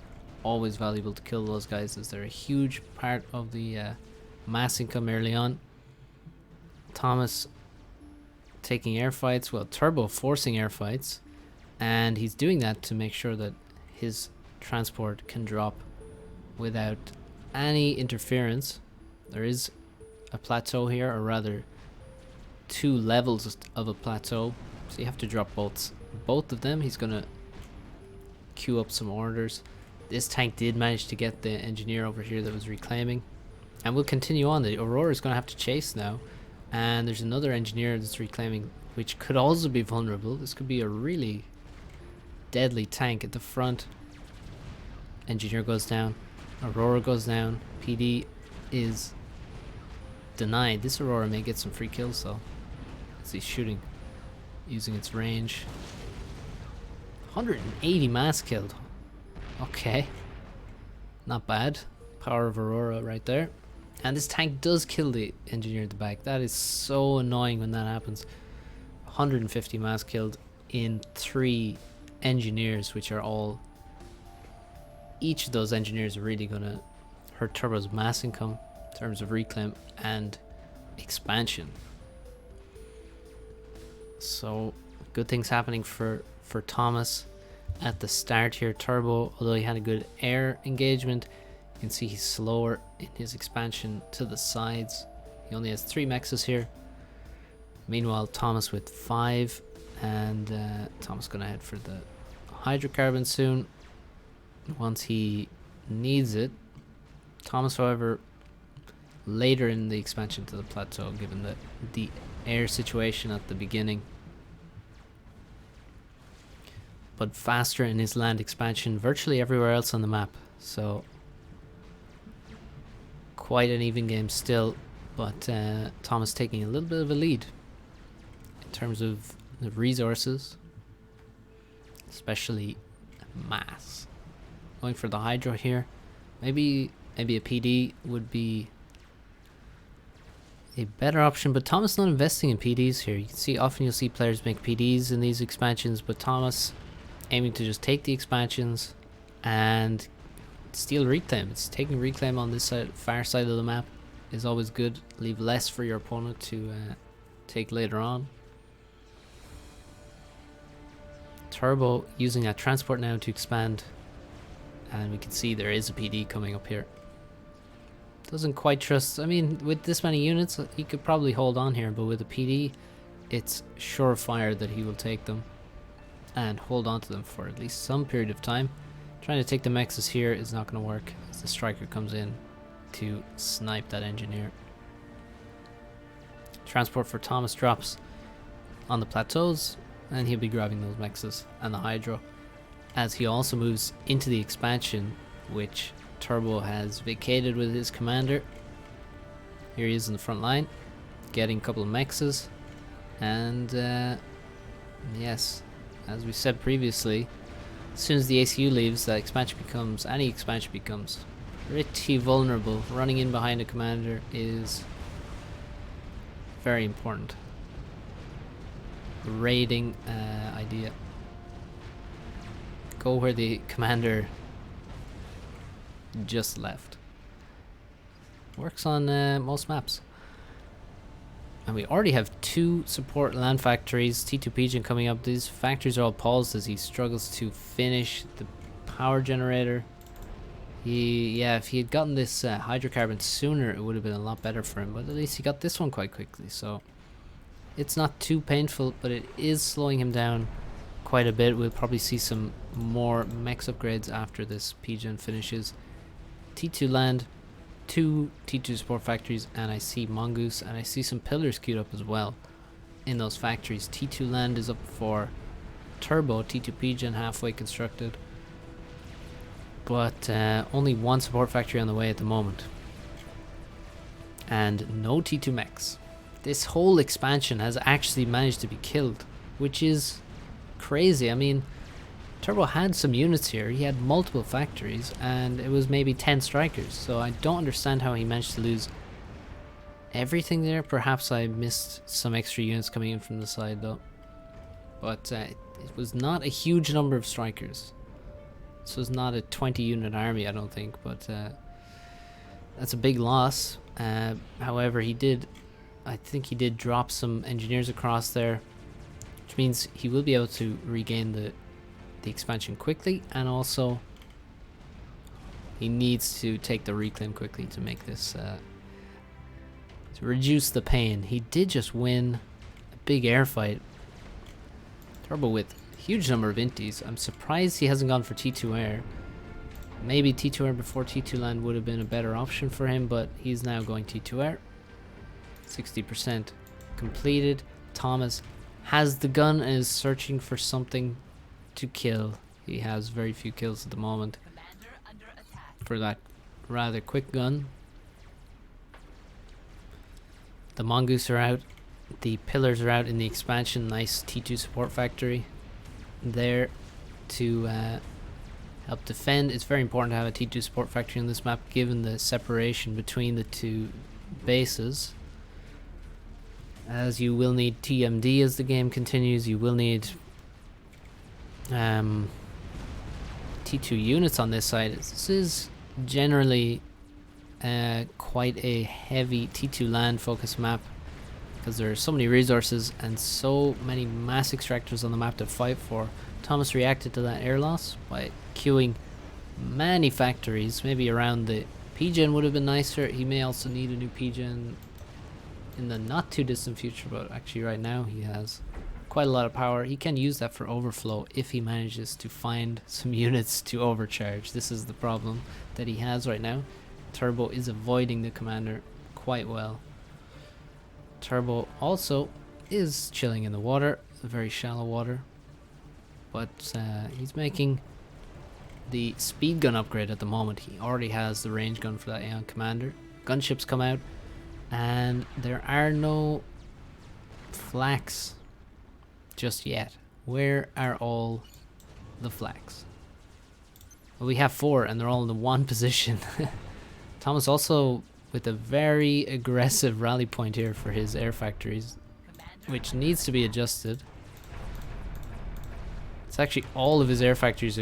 A: Always valuable to kill those guys, as they're a huge part of the mass income early on. Thomas taking air fights, well, Turbo forcing air fights, and he's doing that to make sure that his transport can drop without any interference. There is a plateau here, or rather 2 levels of a plateau, so you have to drop both of them. He's gonna queue up some orders. This tank did manage to get the engineer over here that was reclaiming, and we'll continue on. The Aurora is going to have to chase now, and there's another engineer that's reclaiming, which could also be vulnerable. This could be a really deadly tank at the front. Engineer goes down, Aurora goes down, PD is denied. This Aurora may get some free kills though, as he's shooting using its range. 180 mass killed. Okay, not bad. Power of Aurora right there. And this tank does kill the engineer at the back. That is so annoying when that happens. 150 mass killed in 3 engineers, which are all... Each of those engineers are really going to hurt Turbo's mass income in terms of reclaim and expansion. So, good things happening for Thomas at the start here. Turbo, although he had a good air engagement, you can see he's slower in his expansion to the sides. He only has 3 mexes here. Meanwhile, Thomas with 5, and Thomas gonna head for the hydrocarbon soon once he needs it. Thomas, however, later in the expansion to the plateau, given the air situation at the beginning, but faster in his land expansion virtually everywhere else on the map. So quite an even game still, but Thomas taking a little bit of a lead. in terms of the resources, especially mass. Going for the Hydro here. Maybe a PD would be a better option, but Thomas not investing in PDs here. You can see often you'll see players make PDs in these expansions, but Thomas aiming to just take the expansions and steal reclaim. It's taking reclaim on this side, far side of the map is always good. Leave less for your opponent to take later on. Turbo using that transport now to expand, and we can see there is a PD coming up here. Doesn't quite trust. I mean, with this many units, he could probably hold on here, but with a PD, it's surefire that he will take them and hold on to them for at least some period of time. Trying to take the mexes here is not going to work as the striker comes in to snipe that engineer. Transport for Thomas drops on the plateaus, and he'll be grabbing those mexes and the Hydro, as he also moves into the expansion, which Turbo has vacated with his commander. Here he is in the front line, getting a couple of mexes, and yes, as we said previously, as soon as the ACU leaves, that expansion becomes, any expansion becomes pretty vulnerable. Running in behind a commander is very important. Raiding idea. Go where the commander just left. Works on most maps. And we already have 2 support land factories. T2 Pigeon coming up. These factories are all paused as he struggles to finish the power generator. If he had gotten this hydrocarbon sooner, it would have been a lot better for him. But at least he got this one quite quickly. So it's not too painful, but it is slowing him down quite a bit. We'll probably see some more mex upgrades after this Pigeon finishes. T2 land, 2 T2 support factories, and I see Mongoose, and I see some pillars queued up as well in those factories. T2 land is up for Turbo, T2 Pigeon halfway constructed, but only 1 support factory on the way at the moment, and no T2 mechs. This whole expansion has actually managed to be killed, which is crazy. I mean, Turbo had some units here. He had multiple factories, and it was maybe 10 strikers. So I don't understand how he managed to lose everything there. Perhaps I missed some extra units coming in from the side, though. But it was not a huge number of strikers. This was not a 20-unit army, I don't think. But that's a big loss. However, I think he did drop some engineers across there, which means he will be able to regain the expansion quickly, and also he needs to take the reclaim quickly to make this to reduce the pain. He did just win a big air fight. Turbo with a huge number of inties. I'm surprised he hasn't gone for T2 air. Maybe T2 air before T2 land would have been a better option for him, but he's now going T2 air. 60% completed. Thomas has the gun and is searching for something to kill. He has very few kills at the moment for that rather quick gun. The Mongoose are out. The pillars are out in the expansion. Nice T2 support factory there to help defend. It's very important to have a T2 support factory on this map, given the separation between the 2 bases, as you will need TMD as the game continues. You will need T2 units on this side. This is generally quite a heavy T2 land focused map, because there are so many resources and so many mass extractors on the map to fight for. Thomas reacted to that air loss by queuing many factories. Maybe around the Pigeon would have been nicer. He may also need a new Pigeon in the not too distant future, but actually right now he has quite a lot of power. He can use that for overflow if he manages to find some units to overcharge. This is the problem that he has right now. Turbo is avoiding the commander quite well. Turbo also is chilling in the water, very shallow water, but he's making the speed gun upgrade at the moment. He already has the range gun for that Aeon commander. Gunships come out, and there are no flaks just yet. Where are all the flags? Well, we have 4 and they're all in the 1 position. Thomas also with a very aggressive rally point here for his air factories, which needs to be adjusted. It's actually all of his air factories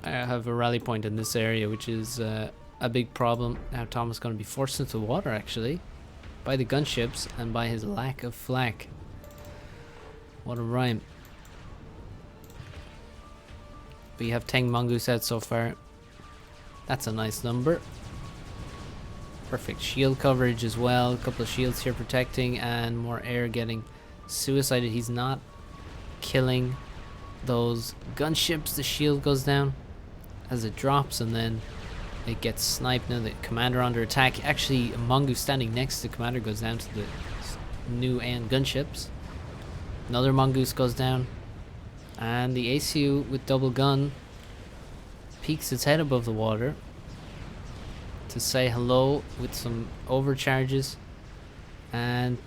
A: have a rally point in this area, which is a big problem. Now Thomas is going to be forced into the water actually by the gunships and by his lack of flak. What a rhyme. We have 10 mongoose out so far. That's a nice number. Perfect shield coverage as well. A couple of shields here protecting and more air getting suicided. He's not killing those gunships. The shield goes down as it drops and then it gets sniped. Now the commander under attack. Actually, a mongoose standing next to the commander goes down to the new AN gunships. Another mongoose goes down. And the ACU with double gun peeks its head above the water to say hello with some overcharges. And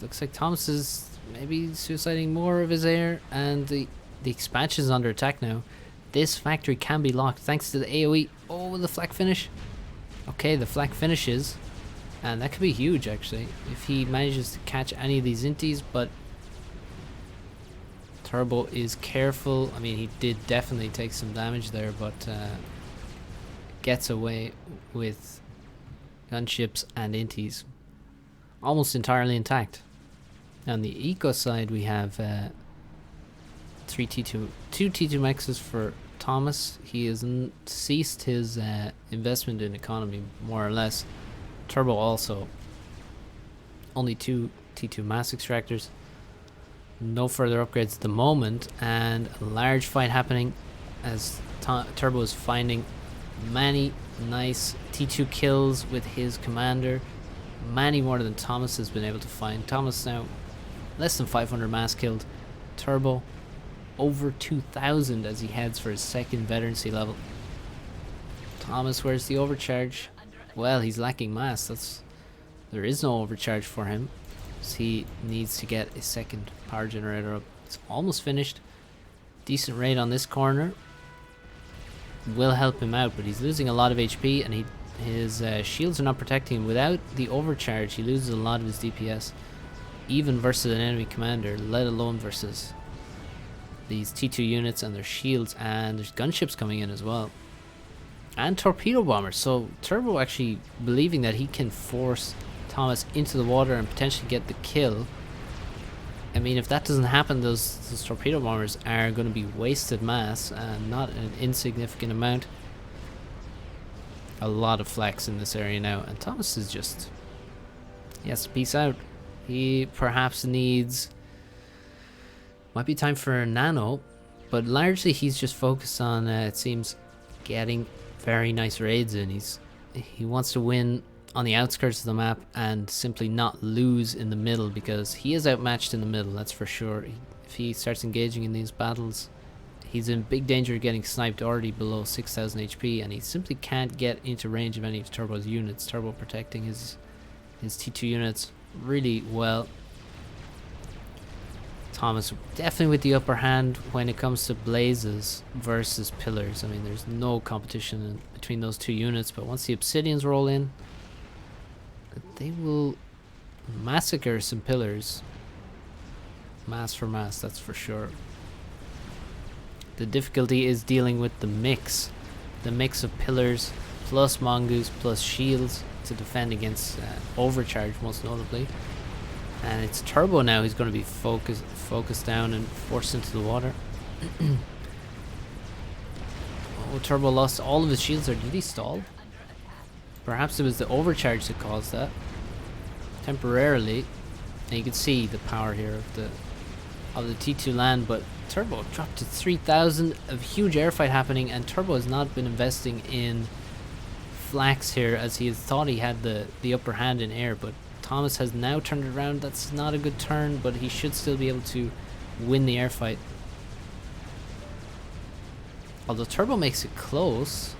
A: looks like Thomas is maybe suiciding more of his air. And the expansion is under attack now. This factory can be locked thanks to the AoE. Oh, the flak finish. Okay, the flak finishes. And that could be huge actually if he manages to catch any of these inties, but Turbo is careful. I mean, he did definitely take some damage there, but gets away with gunships and inties almost entirely intact. On the eco side, we have 2 T2 mexes for Thomas. He has ceased his investment in economy, more or less. Turbo also. Only 2 T2 mass extractors. No further upgrades at the moment, and a large fight happening as Turbo is finding many nice T2 kills with his commander. Many more than Thomas has been able to find. Thomas now less than 500 mass killed. Turbo over 2,000 as he heads for his 2nd veterancy level. Thomas, where's the overcharge? Well, he's lacking mass. There is no overcharge for him. So he needs to get a 2nd power generator up. It's almost finished. Decent raid on this corner will help him out, but he's losing a lot of HP and his shields are not protecting him. Without the overcharge, he loses a lot of his DPS, even versus an enemy commander, let alone versus these T2 units and their shields. And there's gunships coming in as well, and torpedo bombers. So Turbo actually believing that he can force Thomas into the water and potentially get the kill. I mean, if that doesn't happen, those torpedo bombers are going to be wasted mass, and not an insignificant amount. A lot of flex in this area now, and Thomas is just, he has to peace out. He perhaps needs, might be time for a nano, but largely he's just focused on it seems getting very nice raids in. He wants to win on the outskirts of the map and simply not lose in the middle, because he is outmatched in the middle, that's for sure. If he starts engaging in these battles, he's in big danger of getting sniped already below 6,000 HP, and he simply can't get into range of any of Turbo's units. Turbo protecting his T2 units really well. Thomas definitely with the upper hand when it comes to blazes versus pillars. I mean, there's no competition between those 2 units, but once the obsidians roll in, they will massacre some pillars. Mass for mass, that's for sure. The difficulty is dealing with the mix of pillars plus mongoose plus shields to defend against overcharge, most notably. And it's Turbo now who's going to be focused down and forced into the water. Oh, Turbo lost all of his shields. Or did he stall? Perhaps it was the overcharge that caused that temporarily. And you can see the power here of the T2 land, but Turbo dropped to 3,000. A huge airfight happening, and Turbo has not been investing in flax here as he has thought he had the upper hand in air, but Thomas has now turned it around. That's not a good turn, but he should still be able to win the airfight. Although Turbo makes it close.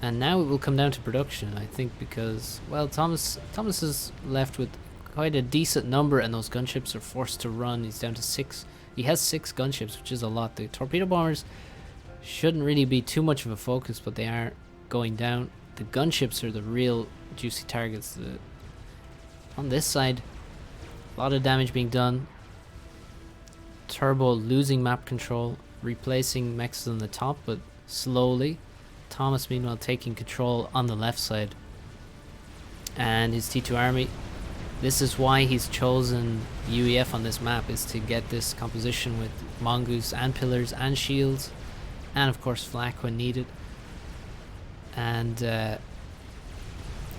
A: And now it will come down to production, I think, because, well, Thomas is left with quite a decent number, and those gunships are forced to run. He's down to 6. He has 6 gunships, which is a lot. The torpedo bombers shouldn't really be too much of a focus, but they are going down. The gunships are the real juicy targets. On this side, a lot of damage being done. Turbo losing map control, replacing mechs on the top, but slowly. Thomas, meanwhile, taking control on the left side. And his T2 army. This is why he's chosen UEF on this map, is to get this composition with mongoose and pillars and shields, and of course flak when needed. And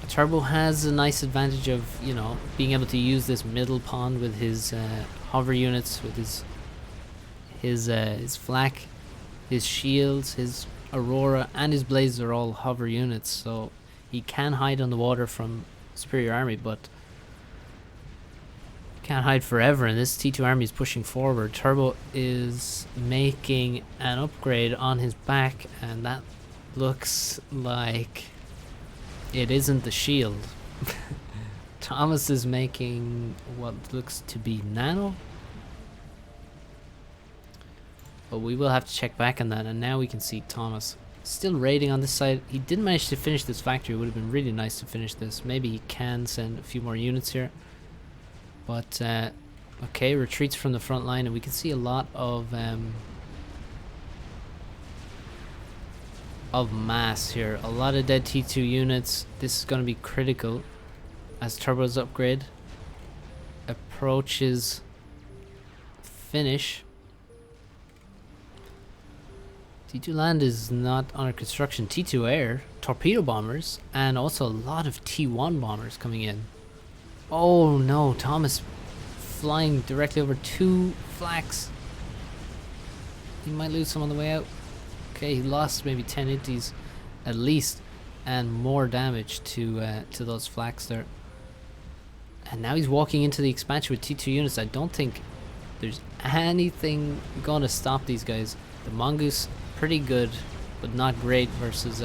A: Turbo has a nice advantage of, you know, being able to use this middle pond with his hover units, with his flak, his shields, his aurora, and his blazes are all hover units, so he can hide on the water from superior army, but can't hide forever. And this T2 army is pushing forward. Turbo is making an upgrade on his back, and that looks like it isn't the shield. Thomas is making what looks to be nano, but we will have to check back on that. And now we can see Thomas still raiding on this side. He didn't manage to finish this factory. It would have been really nice to finish this. Maybe he can send a few more units here. But okay, retreats from the front line, and we can see a lot of mass here. A lot of dead T2 units. This is going to be critical as Turbo's upgrade approaches finish. T2 land is not under construction. T2 air, torpedo bombers, and also a lot of T1 bombers coming in. Oh no, Thomas flying directly over 2 flaks. He might lose some on the way out. Okay, he lost maybe 10 inties at least, and more damage to those flaks there. And now he's walking into the expansion with T2 units. I don't think there's anything going to stop these guys. The mongoose, pretty good, but not great versus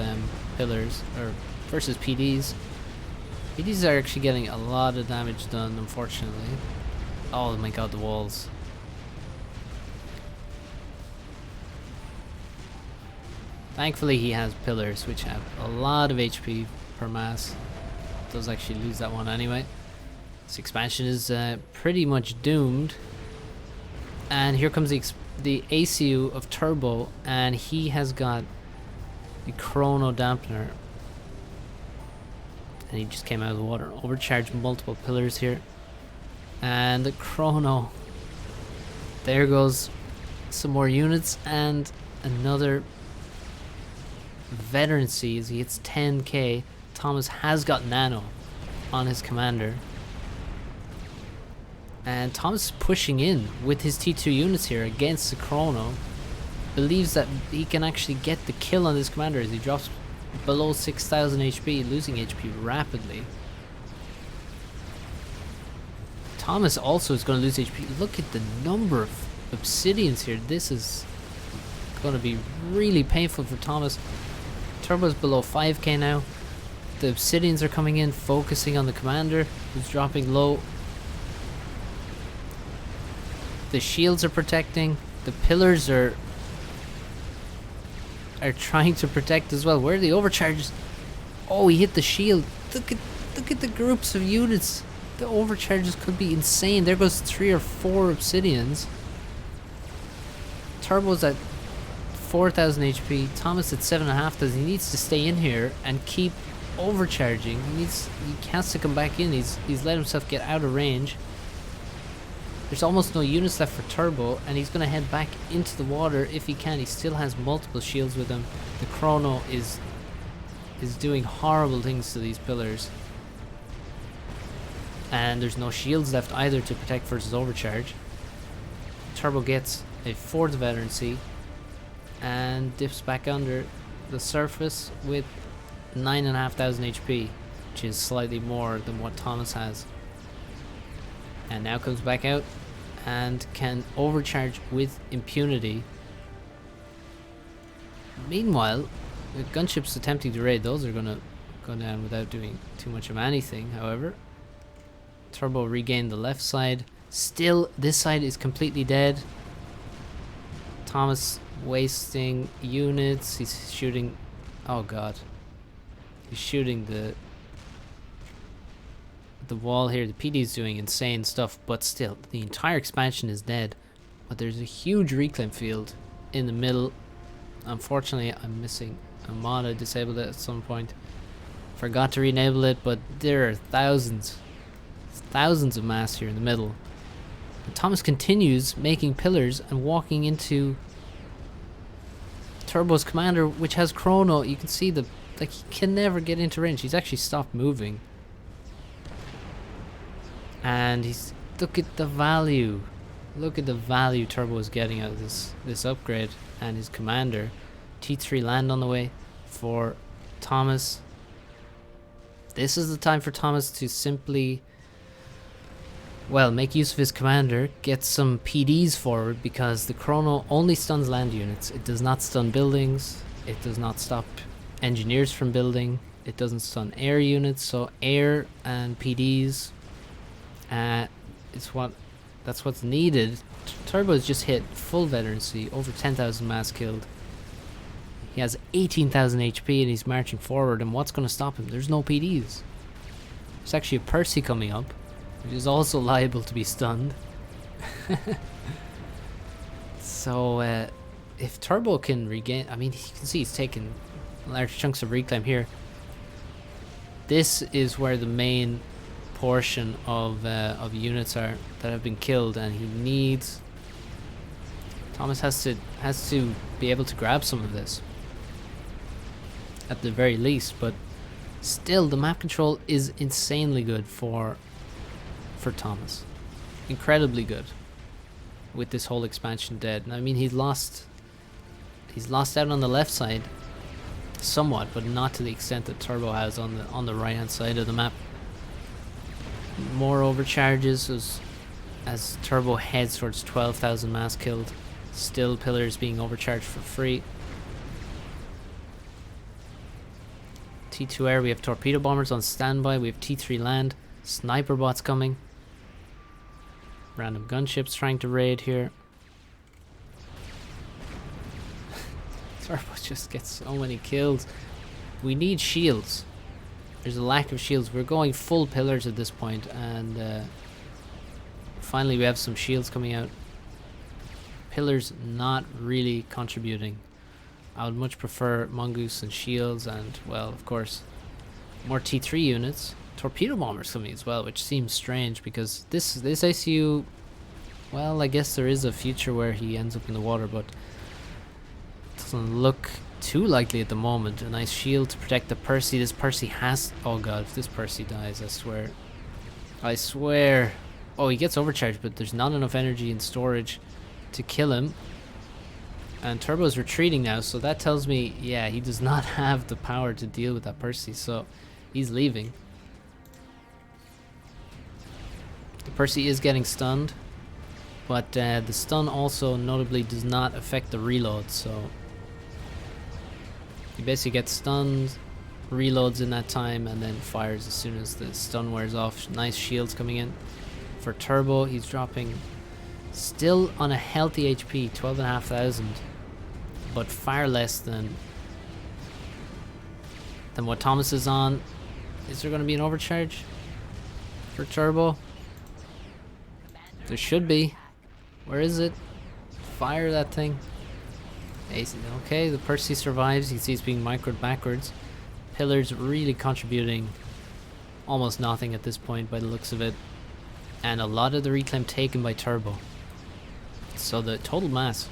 A: pillars, or versus PDs. PDs are actually getting a lot of damage done, unfortunately. Oh my god, the walls. Thankfully he has pillars, which have a lot of HP per mass. Does actually lose that one anyway. This expansion is pretty much doomed. And here comes the ACU of Turbo, and he has got the chrono dampener. And he just came out of the water. Overcharged multiple pillars here. And the chrono. There goes some more units, and another veterancy as he hits 10k. Thomas has got nano on his commander. And Thomas is pushing in with his T2 units here against the chrono. Believes that he can actually get the kill on this commander as he drops below 6,000 HP, losing HP rapidly. Thomas also is going to lose HP. Look at the number of obsidians here. This is going to be really painful for Thomas. Turbo's below 5k now. The obsidians are coming in, focusing on the commander, who's dropping low. The shields are protecting. The pillars are trying to protect as well. Where are the overcharges? Oh, he hit the shield. Look at the groups of units. The overcharges could be insane. There goes 3 or 4 obsidians. Turbo's at 4,000 HP. Thomas at 7,500. He needs to stay in here and keep overcharging. He has to come back in. He's let himself get out of range. There's almost no units left for Turbo, and he's going to head back into the water if he can. He still has multiple shields with him. The chrono is doing horrible things to these pillars. And there's no shields left either to protect versus overcharge. Turbo gets a 4th veterancy and dips back under the surface with 9,500 HP, which is slightly more than what Thomas has. And now comes back out and can overcharge with impunity. Meanwhile, the gunships attempting to raid, those are gonna go down without doing too much of anything, however. Turbo regained the left side. Still, this side is completely dead. Thomas wasting units. He's shooting... Oh god. He's shooting the wall here. The PD's doing insane stuff, but still, the entire expansion is dead. But there's a huge reclaim field in the middle. Unfortunately, I'm missing a mod. I disabled it at some point. Forgot to re-enable it, but there are thousands of mass here in the middle. And Thomas continues making pillars and walking into Turbo's commander, which has chrono. You can see like he can never get into range. He's actually stopped moving. And he's... Look at the value. Look at the value Turbo is getting out of this upgrade. And his commander. T3 land on the way for Thomas. This is the time for Thomas to simply, well, make use of his commander, get some PDs forward, because the chrono only stuns land units. It does not stun buildings. It does not stop engineers from building. It doesn't stun air units. So air and PDs, that's what's needed. Turbo's just hit full veterancy, over 10,000 mass killed. He has 18,000 HP and he's marching forward, and what's going to stop him? There's no PDs. There's actually a Percy coming up, which is also liable to be stunned. So if Turbo can regain... I mean, you can see he's taking large chunks of reclaim here. This is where the main portion of units are that have been killed, and he needs... Thomas has to be able to grab some of this at the very least, but still the map control is insanely good for Thomas. Incredibly good with this whole expansion dead. And I mean, he's lost out on the left side somewhat, but not to the extent that Turbo has on the right hand side of the map. More overcharges as Turbo heads towards 12,000 mass killed. Still pillars being overcharged for free. T2 air, we have torpedo bombers on standby, we have T3 land, sniper bots coming. Random gunships trying to raid here. Turbo just gets so many kills. We need shields. There's a lack of shields. We're going full pillars at this point, and finally we have some shields coming out. Pillars not really contributing. I would much prefer mongoose and shields, and, well, of course, more T3 units. Torpedo bombers coming as well, which seems strange because this ACU, well, I guess there is a future where he ends up in the water, but it doesn't look too likely at the moment. A nice shield to protect the Percy. This Percy has... Oh god, if this Percy dies, I swear. I swear. Oh, he gets overcharged, but there's not enough energy in storage to kill him. And Turbo's retreating now, so that tells me, yeah, he does not have the power to deal with that Percy, so he's leaving. The Percy is getting stunned, but the stun also notably does not affect the reload, so he basically gets stunned, reloads in that time, and then fires as soon as the stun wears off. Nice shields coming in for Turbo. He's dropping still on a healthy HP, 12,500, but far less than what Thomas is on. Is there going to be an overcharge for Turbo? There should be. Where is it? Fire that thing. Okay, the Percy survives. You see it's being microed backwards. Pillars really contributing almost nothing at this point by the looks of it. And a lot of the reclaim taken by Turbo. So the total mass,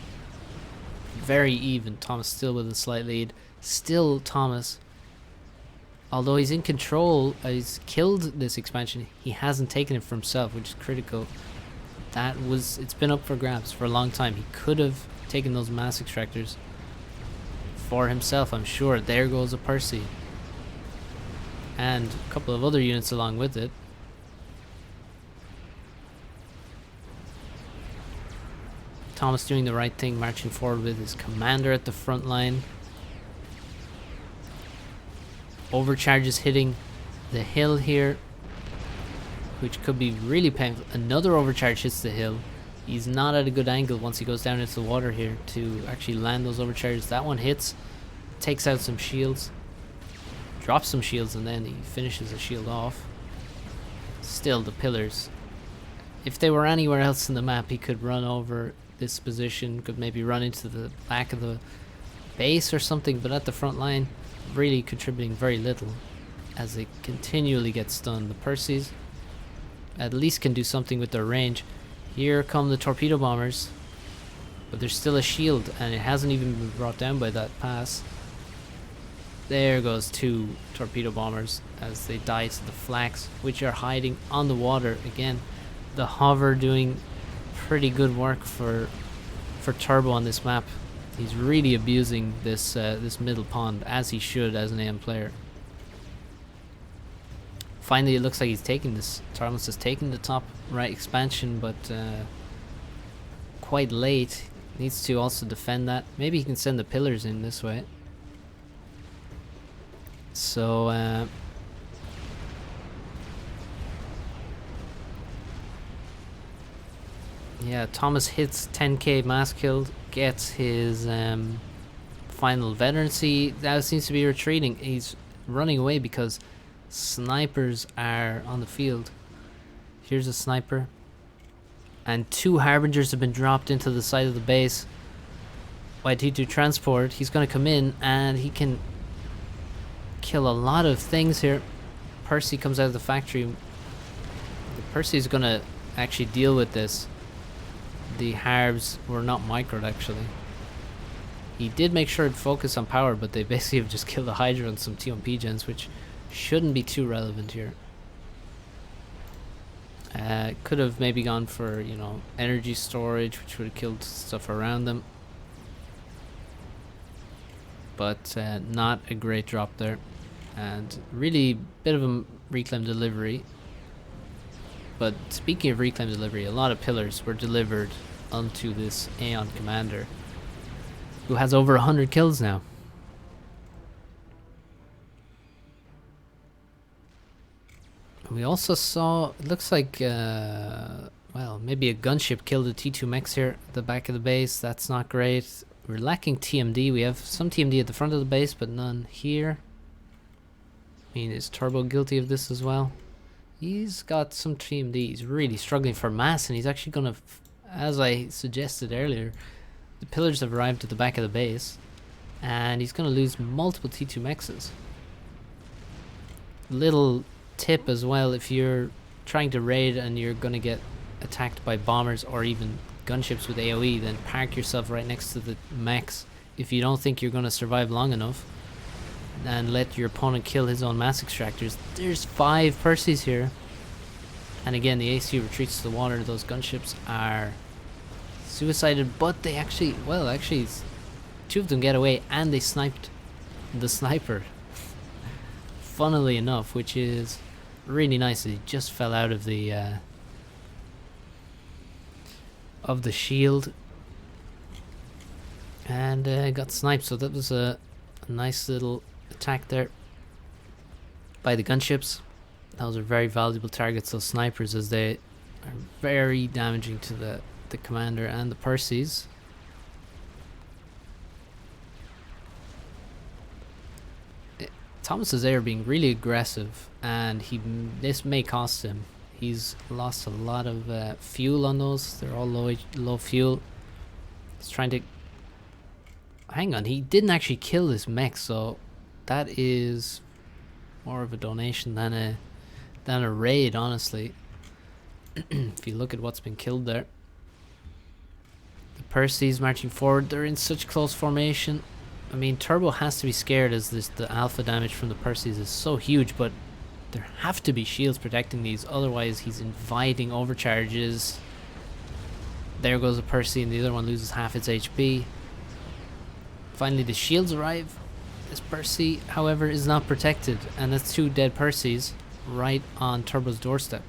A: very even. Thomas still with a slight lead. Still Thomas, although he's in control, he's killed this expansion, he hasn't taken it for himself, which is critical. It's been up for grabs for a long time. He could have taken those mass extractors for himself, I'm sure. There goes a Percy. And a couple of other units along with it. Thomas doing the right thing, marching forward with his commander at the front line. Overcharges hitting the hill here. which could be really painful. Another overcharge hits the hill. He's not at a good angle once he goes down into the water here to actually land those overcharges. That one hits, takes out some shields, drops some shields, and then he finishes a shield off. Still, the pillars. If they were anywhere else in the map, he could run over this position, could maybe run into the back of the base or something, but at the front line, really contributing very little as they continually get stunned. The Percys at least can do something with their range. Here come the torpedo bombers, but there's still a shield and it hasn't even been brought down by that pass. There goes 2 torpedo bombers as they die to the flax, which are hiding on the water. Again, the hover doing pretty good work for Turbo on this map. He's really abusing this this middle pond, as he should as an AM player. Finally, it looks like he's taking this. Thomas has taken the top right expansion, but quite late. Needs to also defend that. Maybe he can send the pillars in this way. So yeah, Thomas hits 10k mass killed, gets his final veterancy. That seems to be retreating. He's running away because snipers are on the field. Here's a sniper, and 2 harbingers have been dropped into the side of the base by T2 transport. He's going to come in and he can kill a lot of things here. Percy comes out of the factory. Percy's going to actually deal with this. The harbs were not microed actually. He did make sure to focus on power, but they basically have just killed the Hydra and some T1P gens, which shouldn't be too relevant here. Could have maybe gone for, you know, energy storage, which would have killed stuff around them. But not a great drop there. And really bit of a reclaim delivery. But speaking of reclaim delivery, a lot of pillars were delivered onto this Aeon commander, who has over 100 kills now. We also saw, it looks like, well, maybe a gunship killed a T2 mechs here at the back of the base. That's not great. We're lacking TMD. We have some TMD at the front of the base, but none here. I mean, is Turbo guilty of this as well? He's got some TMD. He's really struggling for mass, and he's actually going to, as I suggested earlier, the pillars have arrived at the back of the base, and he's going to lose multiple T2 mexes. Little tip as well, if you're trying to raid and you're going to get attacked by bombers or even gunships with AoE, then park yourself right next to the mechs if you don't think you're going to survive long enough, and let your opponent kill his own mass extractors. There's 5 Percys here, and again the AC retreats to the water. Those gunships are suicided, but they actually, well, actually 2 of them get away and they sniped the sniper funnily enough, which is really nice. He just fell out of the shield and got sniped. So that was a nice little attack there by the gunships. Those are very valuable targets, those snipers, as they are very damaging to the commander and the Percys. Thomas's air being really aggressive, and this may cost him. He's lost a lot of fuel on those. They're all low fuel. He's trying to... Hang on, he didn't actually kill this mech, so that is more of a donation than a raid, honestly. If you look at what's been killed there. The Percys marching forward. They're in such close formation. I mean, Turbo has to be scared, as the alpha damage from the Percys is so huge, but there have to be shields protecting these, otherwise he's inviting overcharges. There goes a Percy, and the other one loses half its HP. Finally the shields arrive. This Percy, however, is not protected, and that's 2 dead Percys right on Turbo's doorstep.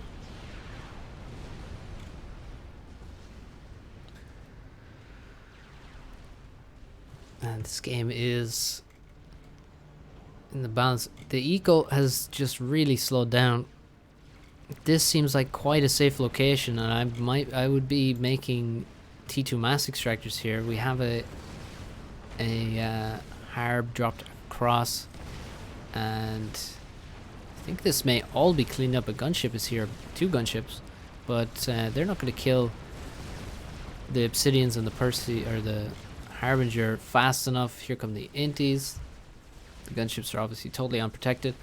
A: And this game is in the balance. The eco has just really slowed down. This seems like quite a safe location, and I would be making T2 mass extractors here. We have a harb dropped across, and I think this may all be cleaned up. A gunship is here, 2 gunships, but they're not going to kill the Obsidians and the Percy or the Harbinger fast enough. Here come the Inties. The gunships are obviously totally unprotected,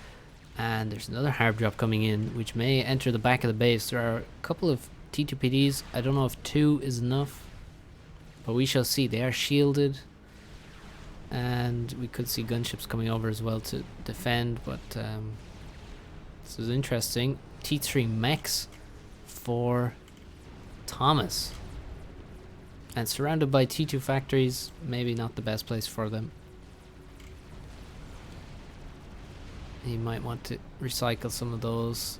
A: and there's another harb drop coming in, which may enter the back of the base. There are a couple of T2PDs. I don't know if 2 is enough, but we shall see. They are shielded, and we could see gunships coming over as well to defend, but this is interesting. T3 mechs for Thomas, and surrounded by T2 factories. Maybe not the best place for them. He might want to recycle some of those.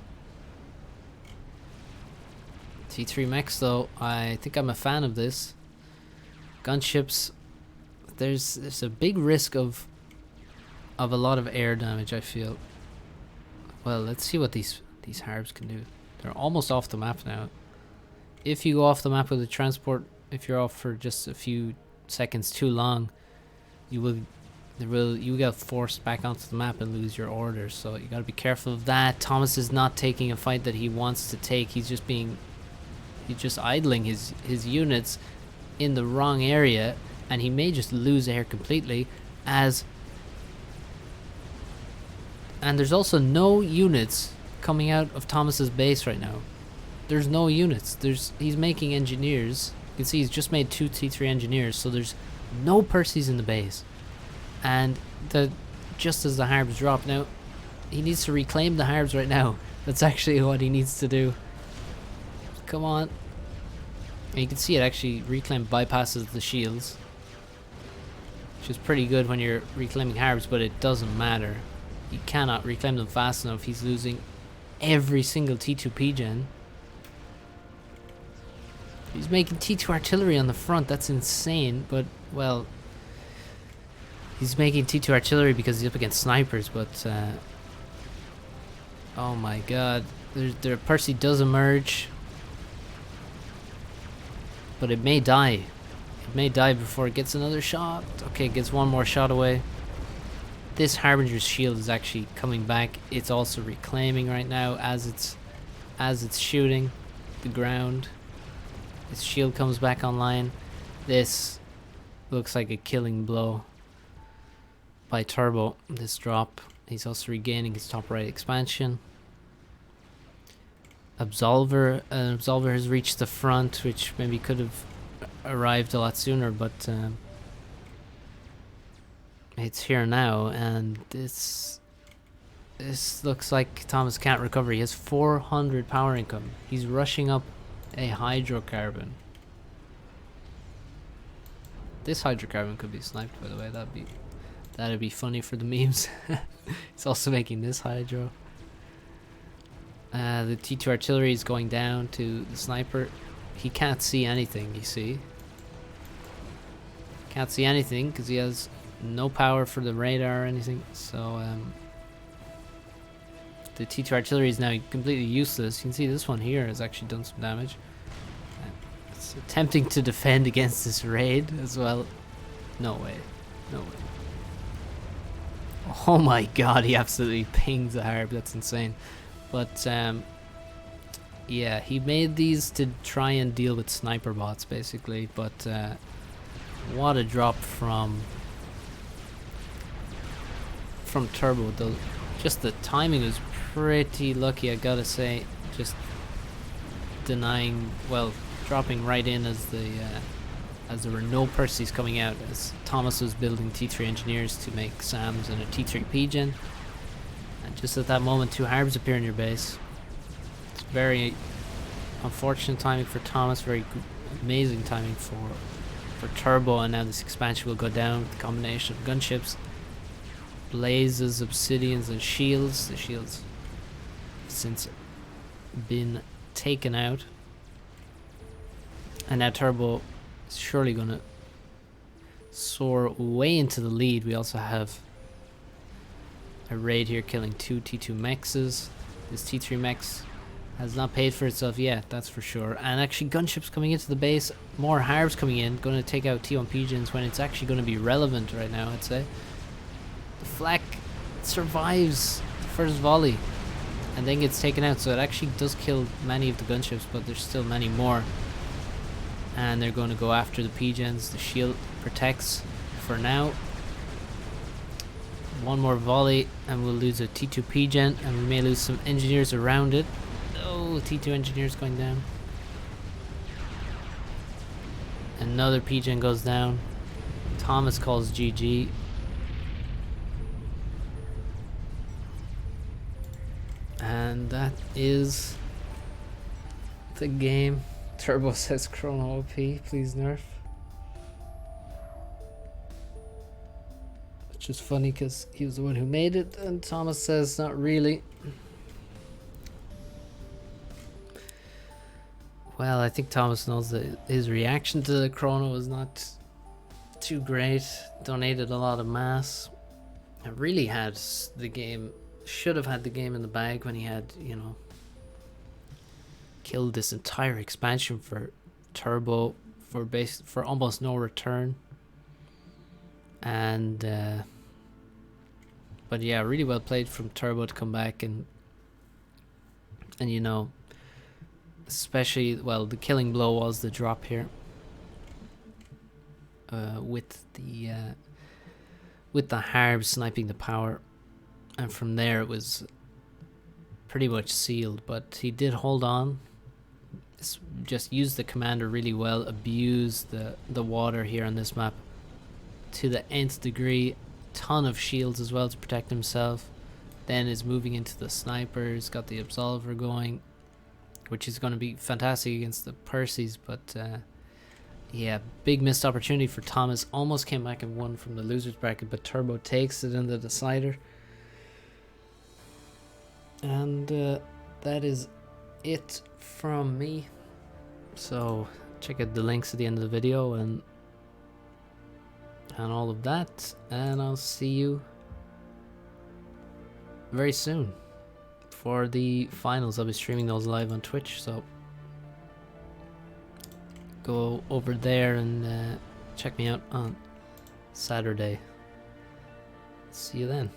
A: T3 mechs though, I think I'm a fan of this. Gunships, there's a big risk of a lot of air damage, I feel. Well, let's see what these harbs can do. They're almost off the map now. If you go off the map with a transport, if you're off for just a few seconds too long, you get forced back onto the map and lose your orders. So you got to be careful of that. Thomas is not taking a fight that he wants to take. He's just idling his units in the wrong area, and he may just lose air completely. And there's also no units coming out of Thomas's base right now. There's no units. He's making engineers. You can see he's just made 2 T3 engineers, so there's no Percys in the base. And just as the harbs drop now, he needs to reclaim the harbs right now. That's actually what he needs to do. Come on. And you can see it actually reclaim bypasses the shields, which is pretty good when you're reclaiming harbs, but it doesn't matter. You cannot reclaim them fast enough. He's losing every single T2 P-gen. He's making T2 artillery on the front. That's insane, but, well, he's making T2 artillery because he's up against snipers, but oh my god. The Percy does emerge, but it may die. It may die before it gets another shot. Okay, it gets one more shot away. This Harbinger's shield is actually coming back. It's also reclaiming right now as it's shooting the ground. Its shield comes back online. This looks like a killing blow by Turbo. This drop. He's also regaining his top right expansion. Absolver has reached the front, which maybe could have arrived a lot sooner, but it's here now, and this looks like Thomas can't recover. He has 400 power income. He's rushing up a hydrocarbon. This hydrocarbon could be sniped, by the way. That'd be funny for the memes. He's also making this hydro. The T2 artillery is going down to the sniper. He can't see anything, you see. Can't see anything because he has no power for the radar or anything. So the T2 artillery is now completely useless. You can see this one here has actually done some damage. It's attempting to defend against this raid as well. No way. No way. Oh my god, he absolutely pinged the harb. That's insane. But yeah, he made these to try and deal with sniper bots basically, but what a drop from Turbo. Just the timing was pretty lucky, I gotta say. Just denying, well, dropping right in as there were no Percys coming out, as Thomas was building T3 engineers to make SAMs and a T3 P-gen. And just at that moment, 2 harbs appear in your base. It's very unfortunate timing for Thomas, very amazing timing for Turbo, and now this expansion will go down with the combination of gunships, blazes, obsidians, and shields. The shields have since been taken out, and now Turbo is surely going to soar way into the lead. We also have a raid here killing 2 T2 mexes. This T3 mex has not paid for itself yet, that's for sure. And actually gunships coming into the base, more harbs coming in, going to take out T1 pigeons when it's actually going to be relevant right now, I'd say. The flak survives the first volley and then gets taken out, so it actually does kill many of the gunships, but there's still many more. And they're going to go after the pigeons. The shield protects for now. One more volley and we'll lose a T2 pigeon, and we may lose some engineers around it. Oh, T2 engineers going down. Another pigeon goes down. Thomas calls GG. And that is the game. Turbo says Chrono OP, please nerf. Which is funny because he was the one who made it, and Thomas says not really. Well, I think Thomas knows that his reaction to the Chrono was not too great. Donated a lot of mass. I really had the game, should have had the game in the bag when he had, you know, killed this entire expansion for Turbo for almost no return. And but yeah, really well played from Turbo to come back and you know, especially, well, the killing blow was the drop here with the harb sniping the power, and from there it was pretty much sealed. But he did hold on, just used the commander really well, abused the water here on this map to the nth degree. Ton of shields as well to protect himself. Then is moving into the snipers, got the absolver going, which is going to be fantastic against the Percys. But yeah, big missed opportunity for Thomas. Almost came back and won from the losers bracket, but Turbo takes it in the decider. And that is it from me. So check out the links at the end of the video and all of that, and I'll see you very soon for the finals. I'll be streaming those live on Twitch, so go over there and check me out on Saturday. See you then.